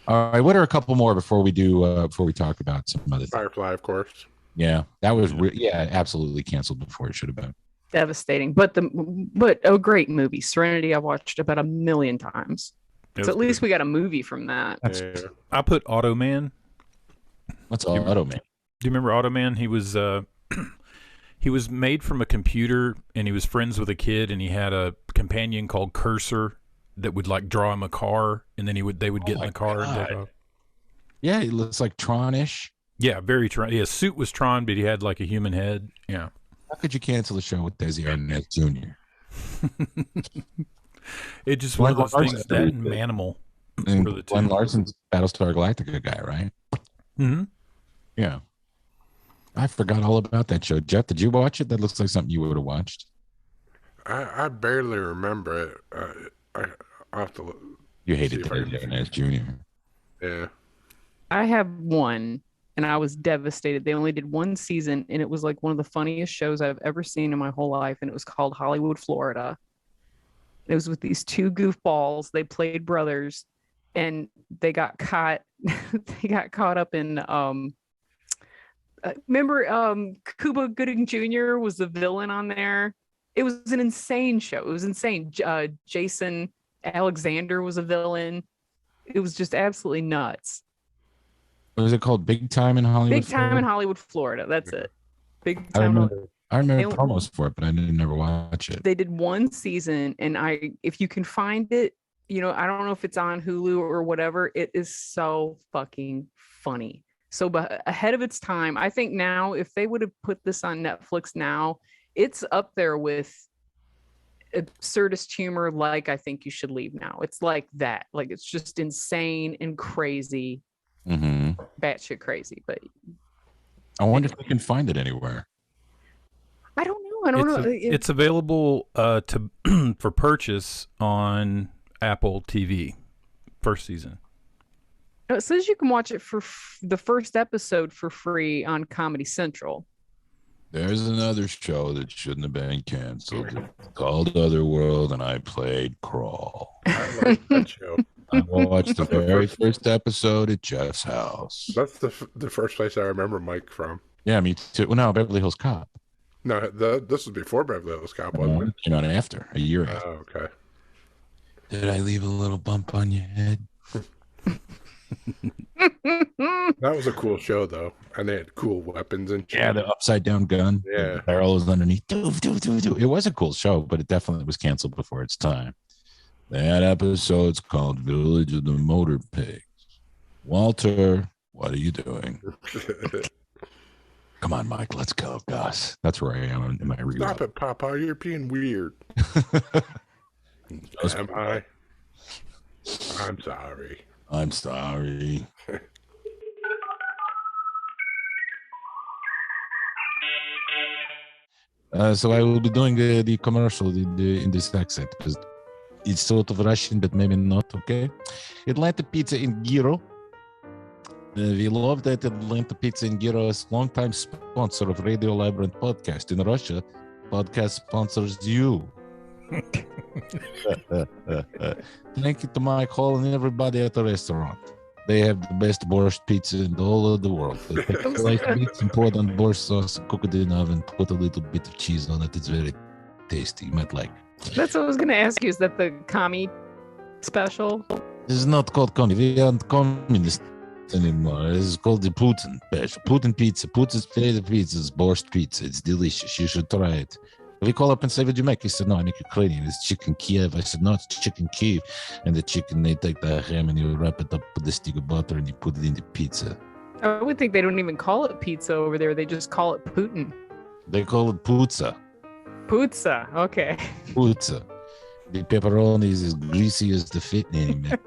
all right, what are a couple more before we talk about some other things? Firefly, of course. Yeah, that was absolutely canceled before it should have been. Devastating, but a great movie. Serenity, I watched about 1 million times. So at least we got a movie from that. I put Automan. What's Automan? Do you remember Automan? He was he was made from a computer, and he was friends with a kid, and he had a companion called Cursor that would like draw him a car, and then they would get in the car and take off. Yeah, he looks like Tron-ish. Yeah, very Tron. His suit was Tron, but he had like a human head. Yeah. How could you cancel the show with Desi Arnaz Jr.? It's just one of those things. That and Manimal. And Glenn Larson's Battlestar Galactica guy, right? Mm-hmm. Yeah. I forgot all about that show. Jeff, did you watch it? That looks like something you would have watched. I barely remember it. I'll have to look. You hated Desi Arnaz Jr. Yeah. I have one. And I was devastated. They only did one season, and it was like one of the funniest shows I've ever seen in my whole life. And it was called Hollywood, Florida. It was with these two goofballs. They played brothers, and they got caught. They got caught up in. Remember, Cuba Gooding Jr. was the villain on there. It was an insane show. It was insane. Jason Alexander was a villain. It was just absolutely nuts. What was it called? Big Time in Hollywood? Big Time in Hollywood, Florida. That's it. Big Time. I remember promos for it, but I didn't never watch it. They did one season, and if you can find it, I don't know if it's on Hulu or whatever. It is so fucking funny. So ahead of its time. I think now, if they would have put this on Netflix now, it's up there with absurdist humor. Like I Think You Should Leave Now. It's like that. Like it's just insane and crazy. Mm-hmm. Batshit crazy, but I wonder if we can find it anywhere. I don't know. It's available for purchase on Apple TV. First season. It says you can watch it for the first episode for free on Comedy Central. There's another show that shouldn't have been canceled. It's called Otherworld, and I played Crawl. I like that show. I watched the very first episode at Jeff's house. That's the first place I remember Mike from. Yeah, me too. Well, no, Beverly Hills Cop. No, this was before Beverly Hills Cop, wasn't it? Came out after, a year after. Oh, okay. Did I leave a little bump on your head? That was a cool show, though. And they had cool weapons and shit. Yeah, the upside down gun. Yeah. The barrel is underneath. It was a cool show, but it definitely was canceled before its time. That episode's called Village of the Motor Pigs. Walter, what are you doing? Come on, Mike, let's go, Gus. That's where I am in my rewatch. Stop it, Papa. You're being weird. Am I? I'm sorry. I'm sorry. So I will be doing the commercial in this accent because It's sort of Russian, but maybe not, okay? Atlanta Pizza in Gyro. We love that Atlanta Pizza in Gyro is a longtime sponsor of Radio Labyrinth podcast. In Russia, podcast sponsors you. Thank you to Mike Hall and everybody at the restaurant. They have the best borscht pizza in the whole of the world. They take sliced meats and pour it on borscht sauce, cook it in the oven, put a little bit of cheese on it. It's very tasty. You might like it. That's what I was going to ask you. Is that the commie special? This is not called communist. We aren't communist anymore. This is called the Putin special. Putin pizza. Putin's favorite pizza is borscht pizza. It's delicious. You should try it. We call up and say, "What do you make?" He said, "No, I make Ukrainian. It's chicken Kiev." I said, "No, it's chicken Kiev." And the chicken, they take the ham and you wrap it up with a stick of butter and you put it in the pizza. I would think they don't even call it pizza over there. They just call it Putin. They call it puzza. Puzza. Okay. Puzza. The pepperoni is as greasy as the fit man.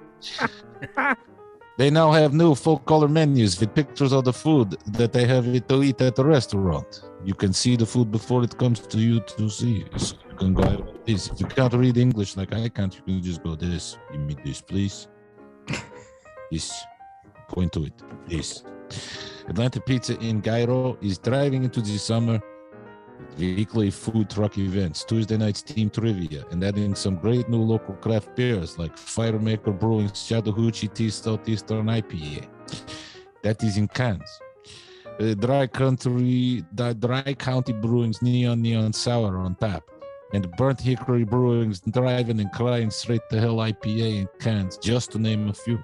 They now have new full-color menus with pictures of the food that they have to eat at the restaurant. You can see the food before it comes to you to see. So you can go like this. If you can't read English like I can't, you can just go this. Give me this, please. This. Point to it. This. Atlanta Pizza in Gyro is driving into the summer. Weekly food truck events, Tuesday nights team trivia, and adding some great new local craft beers like Firemaker Brewing's Chattahoochee Tea Southeastern IPA. That is in cans. Dry County Brewing's Neon Sour on tap, and Burnt Hickory Brewing's Driving and Crying Straight to Hell IPA in cans, just to name a few.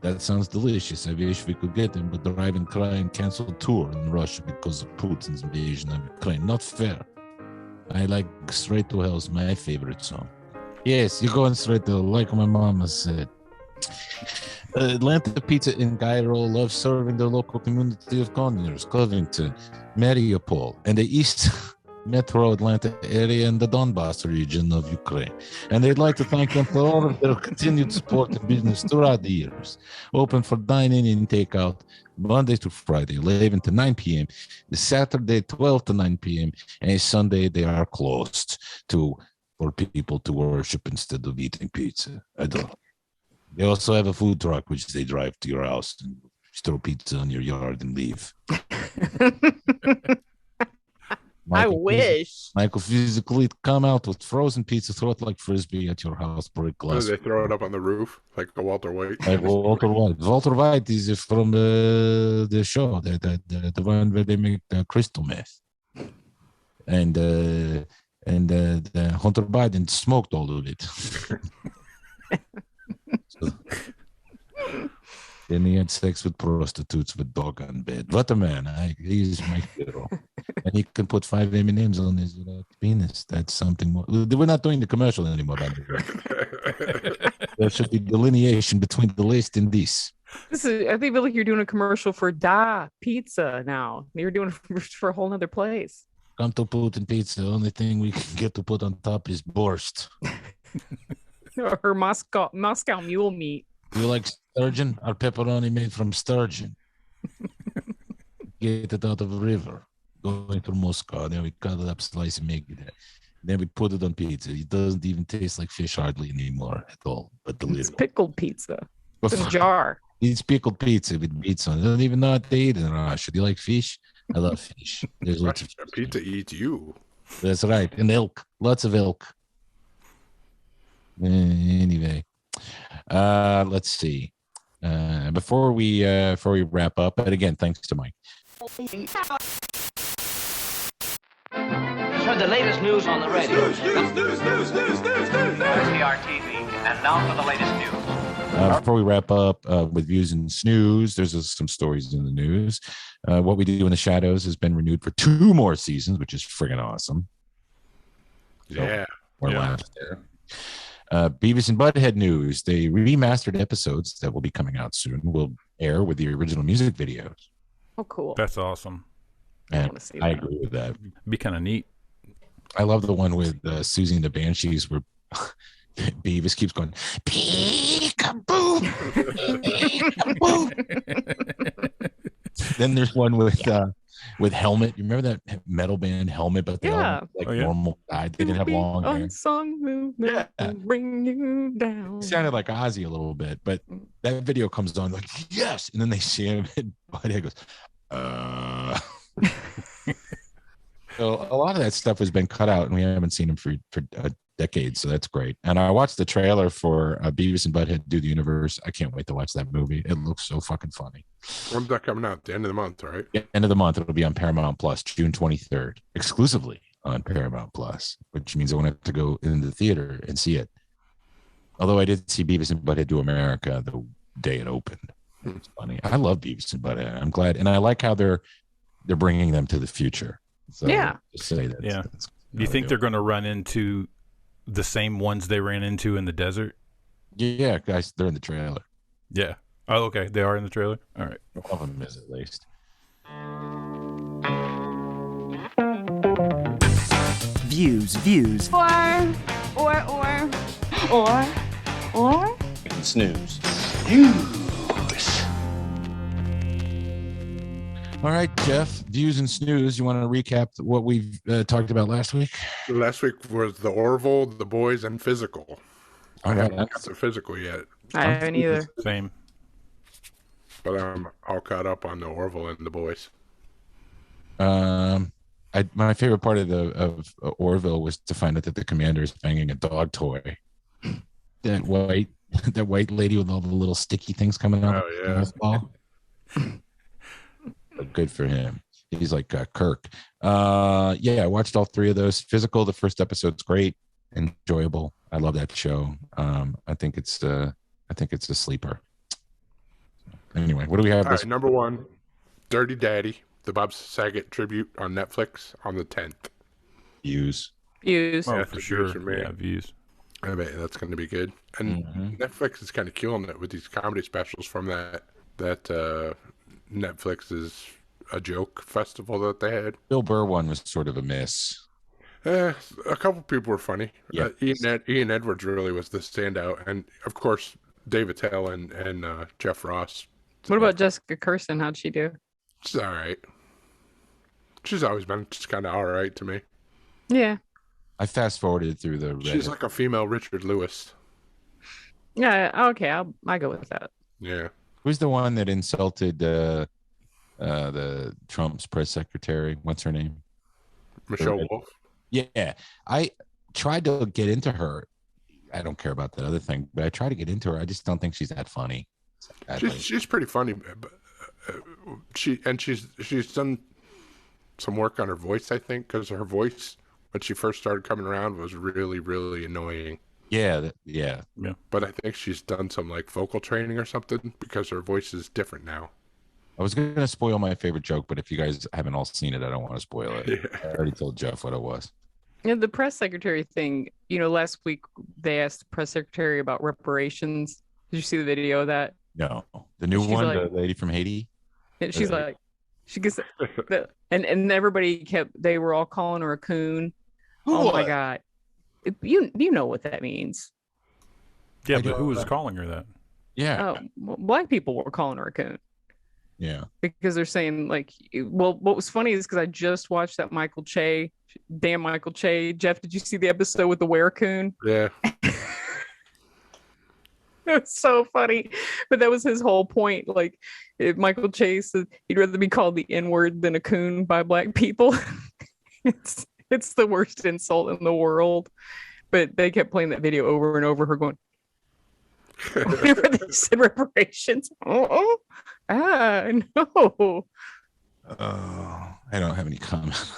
That sounds delicious. I wish we could get them, but Drive and Crying canceled tour in Russia because of Putin's invasion of Ukraine. Not fair. I like Straight to Hell's my favorite song. Yes, you're going straight to hell, like my mama said. Atlanta Pizza in Gyro loves serving the local community of Conyers, Covington, Mariupol, and the East Metro Atlanta area and the Donbass region of Ukraine. And they'd like to thank them for all of their continued support and business throughout the years. Open for dine-in and takeout Monday to Friday, 11 to 9 p.m., the Saturday, 12 to 9 p.m., and Sunday they are closed for people to worship instead of eating pizza. I don't know. They also have a food truck, which they drive to your house and throw pizza in your yard and leave. I wish. Michael physically come out with frozen pizza, throw it like frisbee at your house, break glass. They throw it up on the roof like a Walter White. Like Walter White. Walter White is from the show, the one where they make the crystal meth, and Hunter Biden smoked all of it. Then he had sex with prostitutes with dog on bed. What a man. He's my hero. And he can put 5 M&Ms on his penis. That's something more. We're not doing the commercial anymore, by the way. There should be delineation between the list and this. I think like you're doing a commercial for Da Pizza now. You're doing it for a whole nother place. Come to Putin Pizza. The only thing we can get to put on top is borscht. Or Moscow mule meat. You like sturgeon? Our pepperoni made from sturgeon. Get it out of a river. Going to Moscow. Then we cut it up, slice and make it. Then we put it on pizza. It doesn't even taste like fish hardly anymore at all. But it's pickled pizza. It's in a jar. It's pickled pizza with meats on it. I don't even know what they eat in Russia. Do you like fish? I love fish. There's lots of fish. Pizza eats you. That's right. And elk. Lots of elk. Anyway. Let's see. Before we wrap up, and again, thanks to Mike. Heard the latest news on the radio. News. RTR TV, and now for the latest news. Before we wrap up with views and snooze, there's some stories in the news. What We Do in the Shadows has been renewed for 2 more seasons, which is friggin' awesome. Yeah. More laughs there. Beavis and Butthead news. They remastered episodes that will be coming out soon will air with the original music videos. Oh, cool. That's awesome. And I agree with that. Be kind of neat. I love the one with Susie and the Banshees where Beavis keeps going, peekaboo, peekaboo. Then there's one with with Helmet. You remember that metal band Helmet? But they all looked like normal guys. They didn't have long hair. Unsung movement will bring you down. It sounded like Ozzy a little bit, but that video comes on like yes, and then they see him and Buddy goes, So a lot of that stuff has been cut out, and we haven't seen him for decades. So that's great. And I watched the trailer for Beavis and Butthead Do the Universe. I can't wait to watch that movie. It looks so fucking funny. When's that coming out? The end of the month, right? Yeah, end of the month. It'll be on Paramount Plus, June 23rd, exclusively on Paramount Plus, which means I won't have to go into the theater and see it. Although I did see Beavis and Butthead Do America the day it opened. It's funny. I love Beavis and Butthead. I'm glad, and I like how they're bringing them to the future. So just say that. Yeah. Do you think they're going to run into the same ones they ran into in the desert? Yeah, guys, they're in the trailer. Yeah. Oh, okay. They are in the trailer. All right. One of them is at least. Views. Or. Snooze. All right, Jeff, views and snooze. You want to recap what we've talked about last week? Last week was the Orville, the boys, and physical. I haven't got the physical yet. I haven't either. Same. But I'm all caught up on the Orville and the boys. My favorite part of Orville was to find out that the commander is banging a dog toy. That white lady with all the little sticky things coming out. Oh yeah. Good for him. He's like Kirk. I watched all three of those. Physical, the first episode's great, enjoyable. I love that show. I think it's a sleeper. Anyway, what do we have? All right, number one, Dirty Daddy, the Bob Saget tribute on Netflix on the 10th. Views. Oh, for sure. Yeah, views. I bet that's going to be good. And Netflix is kind of killing it with these comedy specials from that Netflix is a joke festival that they had. Bill Burr one was sort of a miss. A couple people were funny. Yeah. Ian Edwards really was the standout, and of course Dave Attell and Jeff Ross. What about Jessica Kirsten? How'd she do? She's all right. She's always been just kind of all right to me. Yeah. I fast forwarded through the Reddit. She's like a female Richard Lewis. Yeah. Okay. I go with that. Yeah. Who's the one that insulted the Trump's press secretary? What's her name? Michelle Wolf. Yeah. I tried to get into her. I don't care about that other thing, but I try to get into her. I just don't think she's that funny. She's pretty funny, but she's done some work on her voice, I think, because her voice when she first started coming around was really, really annoying. Yeah. But I think she's done some like vocal training or something because her voice is different now. I was going to spoil my favorite joke, but if you guys haven't all seen it, I don't want to spoil it. Yeah. I already told Jeff what it was. Yeah, the press secretary thing, last week they asked the press secretary about reparations. Did you see the video of that? No. The new one, like, the lady from Haiti? And she's like, she gets, and everybody they were all calling her a coon. Oh my God. You know what that means. Yeah, but who was calling her that? Yeah. Black people were calling her a coon. Yeah. Because they're saying what was funny is because I just watched that Michael Che. Jeff, did you see the episode with the were-coon? Yeah. It's so funny. But that was his whole point. Like, Michael Che said he'd rather be called the N-word than a coon by black people. It's the worst insult in the world. But they kept playing that video over and over, her going, whenever they said reparations. No. I don't have any comment.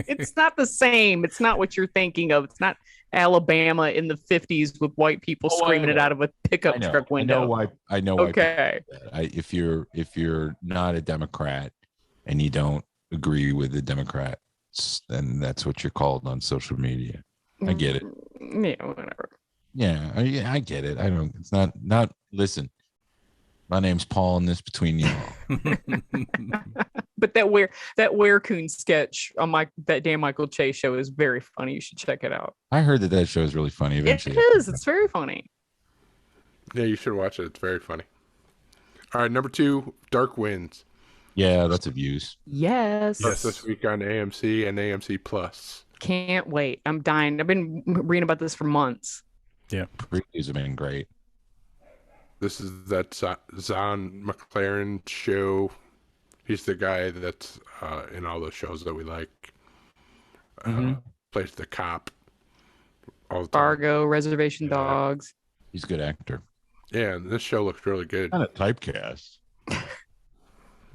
It's not the same. It's not what you're thinking of. It's not Alabama in the 50s with white people screaming it out of a pickup truck window. I know. Okay. If you're not a Democrat and you don't agree with the Democrats, then that's what you're called on social media. I get it. Yeah, whatever. Yeah, I get it. I don't. It's not. Listen, my name's Paul, and this between y'all. But that were-coon sketch on that damn Michael Che show is very funny. You should check it out. I heard that show is really funny. Eventually, it is. It's very funny. Yeah, you should watch it. It's very funny. All right, number 2, Dark Winds. Yeah, that's a Views. Yes. That's this week on AMC and AMC Plus. Can't wait. I'm dying. I've been reading about this for months. Yeah. Previews have been great. This is that Zahn McLaren show. He's the guy that's in all the shows that we like. Plays the cop all the time. Fargo, Reservation Dogs. He's a good actor. Yeah, and this show looks really good. Kind of typecast.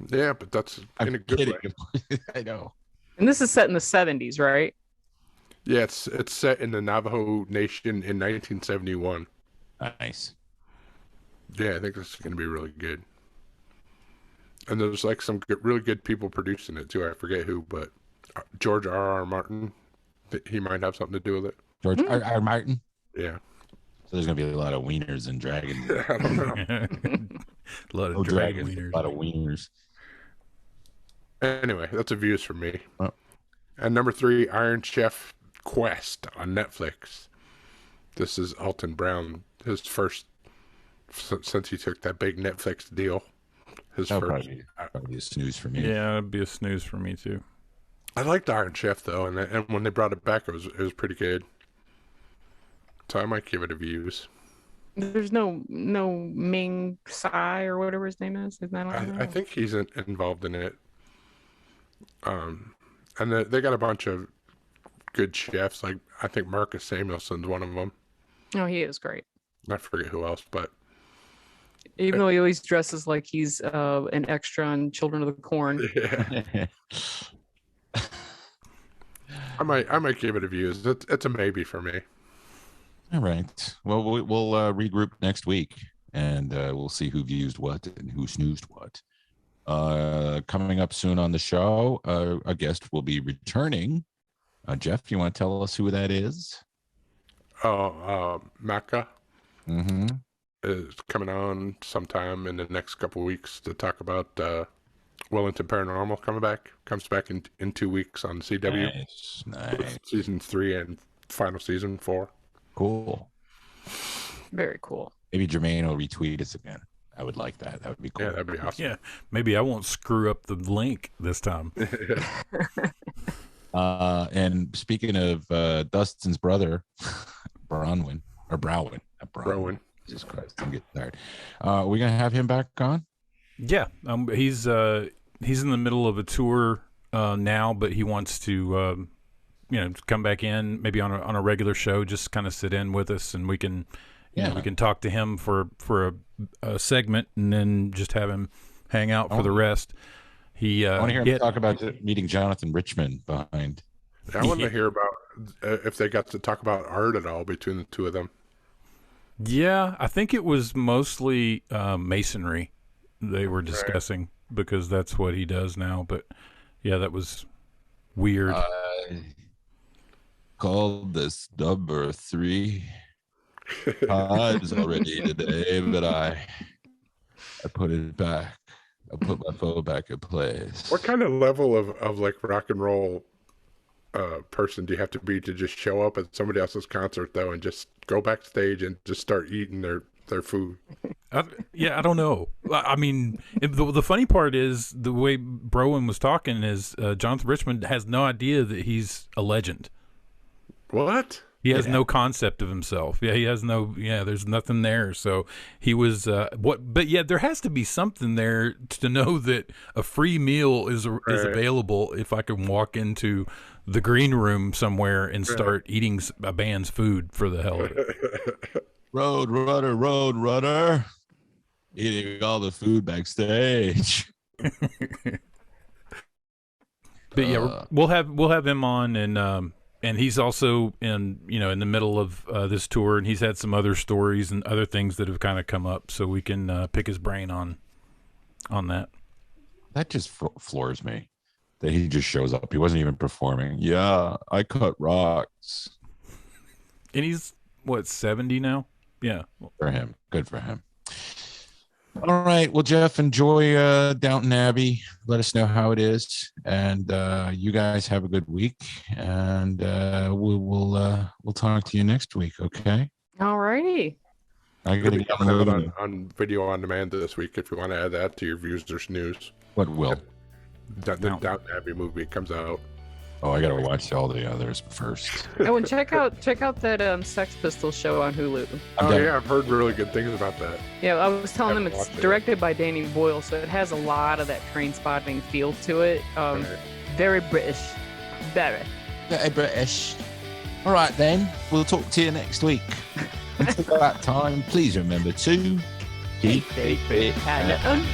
Yeah, but that's in a good way. I know. And this is set in the 70s, right? Yeah, it's set in the Navajo Nation in 1971. Nice. Yeah, I think this is going to be really good. And there's like some really good people producing it too. I forget who, but George R.R. Martin, he might have something to do with it. George R.R. Martin? Yeah. So there's going to be a lot of wieners and dragons. I don't know. A lot of dragon dragons, wieners. a lot of wieners. Anyway, that's a Views for me. Oh. And number 3, Iron Chef Quest on Netflix. This is Alton Brown, his first, since he took that big Netflix deal. His first. Probably a snooze for me. Yeah, it'd be a snooze for me too. I liked Iron Chef though, and when they brought it back, it was pretty good. So I might give it a Views. There's no Ming Tsai or whatever his name is. Isn't that on there? I think he's involved in it. And they got a bunch of good chefs. Like I think Marcus Samuelson's one of them. Oh, he is great. I forget who else, but Even though he always dresses like he's an extra on Children of the Corn. yeah, I might give it a Views. It's a maybe for me. All right. Well, we'll regroup next week, and we'll see who viewed what and who snoozed what. Coming up soon on the show, a guest will be returning. Jeff, you want to tell us who that is? Maka Mm-hmm. is coming on sometime in the next couple of weeks to talk about Wellington Paranormal comes back in 2 weeks on CW. Nice. Season 3 and final season 4. Cool. Very cool. Maybe Jermaine will retweet us again. I would like that. That would be cool. Yeah, that'd be awesome. Yeah, maybe I won't screw up the link this time. And speaking of Dustin's brother, Bronwyn, or Browin, not Bronwyn. Jesus Christ, I'm getting tired. Are we gonna have him back on? Yeah, he's in the middle of a tour now, but he wants to come back in maybe on a regular show, just kind of sit in with us, and we can we can talk to him for a segment, and then just have him hang out for the rest. I want to hear him talk about meeting Jonathan Richman behind. I want to hear about if they got to talk about art at all between the two of them. Yeah, I think it was mostly masonry they were discussing, because that's what he does now. But yeah, that was weird. I called this number 3 times already today, but I put it back. I put my phone back in place. What kind of level of like rock and roll person do you have to be to just show up at somebody else's concert though and just go backstage and just start eating their food? I don't know. I mean, the funny part is the way Browen was talking is Jonathan Richman has no idea that he's a legend. What? He has no concept of himself. Yeah, he has no. Yeah, there's nothing there. So he was But yeah, there has to be something there to know that a free meal is available if I can walk into the green room somewhere and start eating a band's food for the hell of it. Road runner, eating all the food backstage. But yeah, we'll have him on, and he's also in the middle of this tour, and he's had some other stories and other things that have kind of come up, so we can pick his brain on that. That just floors me that he just shows up. He wasn't even performing. Yeah, I cut rocks. And he's what, 70 now? Yeah, for him. Good for him. All right. Well, Jeff, enjoy Downton Abbey. Let us know how it is, and you guys have a good week. And we'll talk to you next week. Okay. All righty. I'm It'll gonna be get coming out moving. on video on demand this week. If you want to add that to your views or snooze, What will? the Downton Abbey movie comes out. Oh, I gotta watch all the others first. Oh, and check out that Sex Pistols show on Hulu. Oh yeah, I've heard really good things about that. Yeah, I was telling them it's watched it. directed by Danny Boyle, so it has a lot of that train spotting feel to it. Right. Very British. Very. Very British. All right then, we'll talk to you next week. Until that time, please remember to keep it Canon.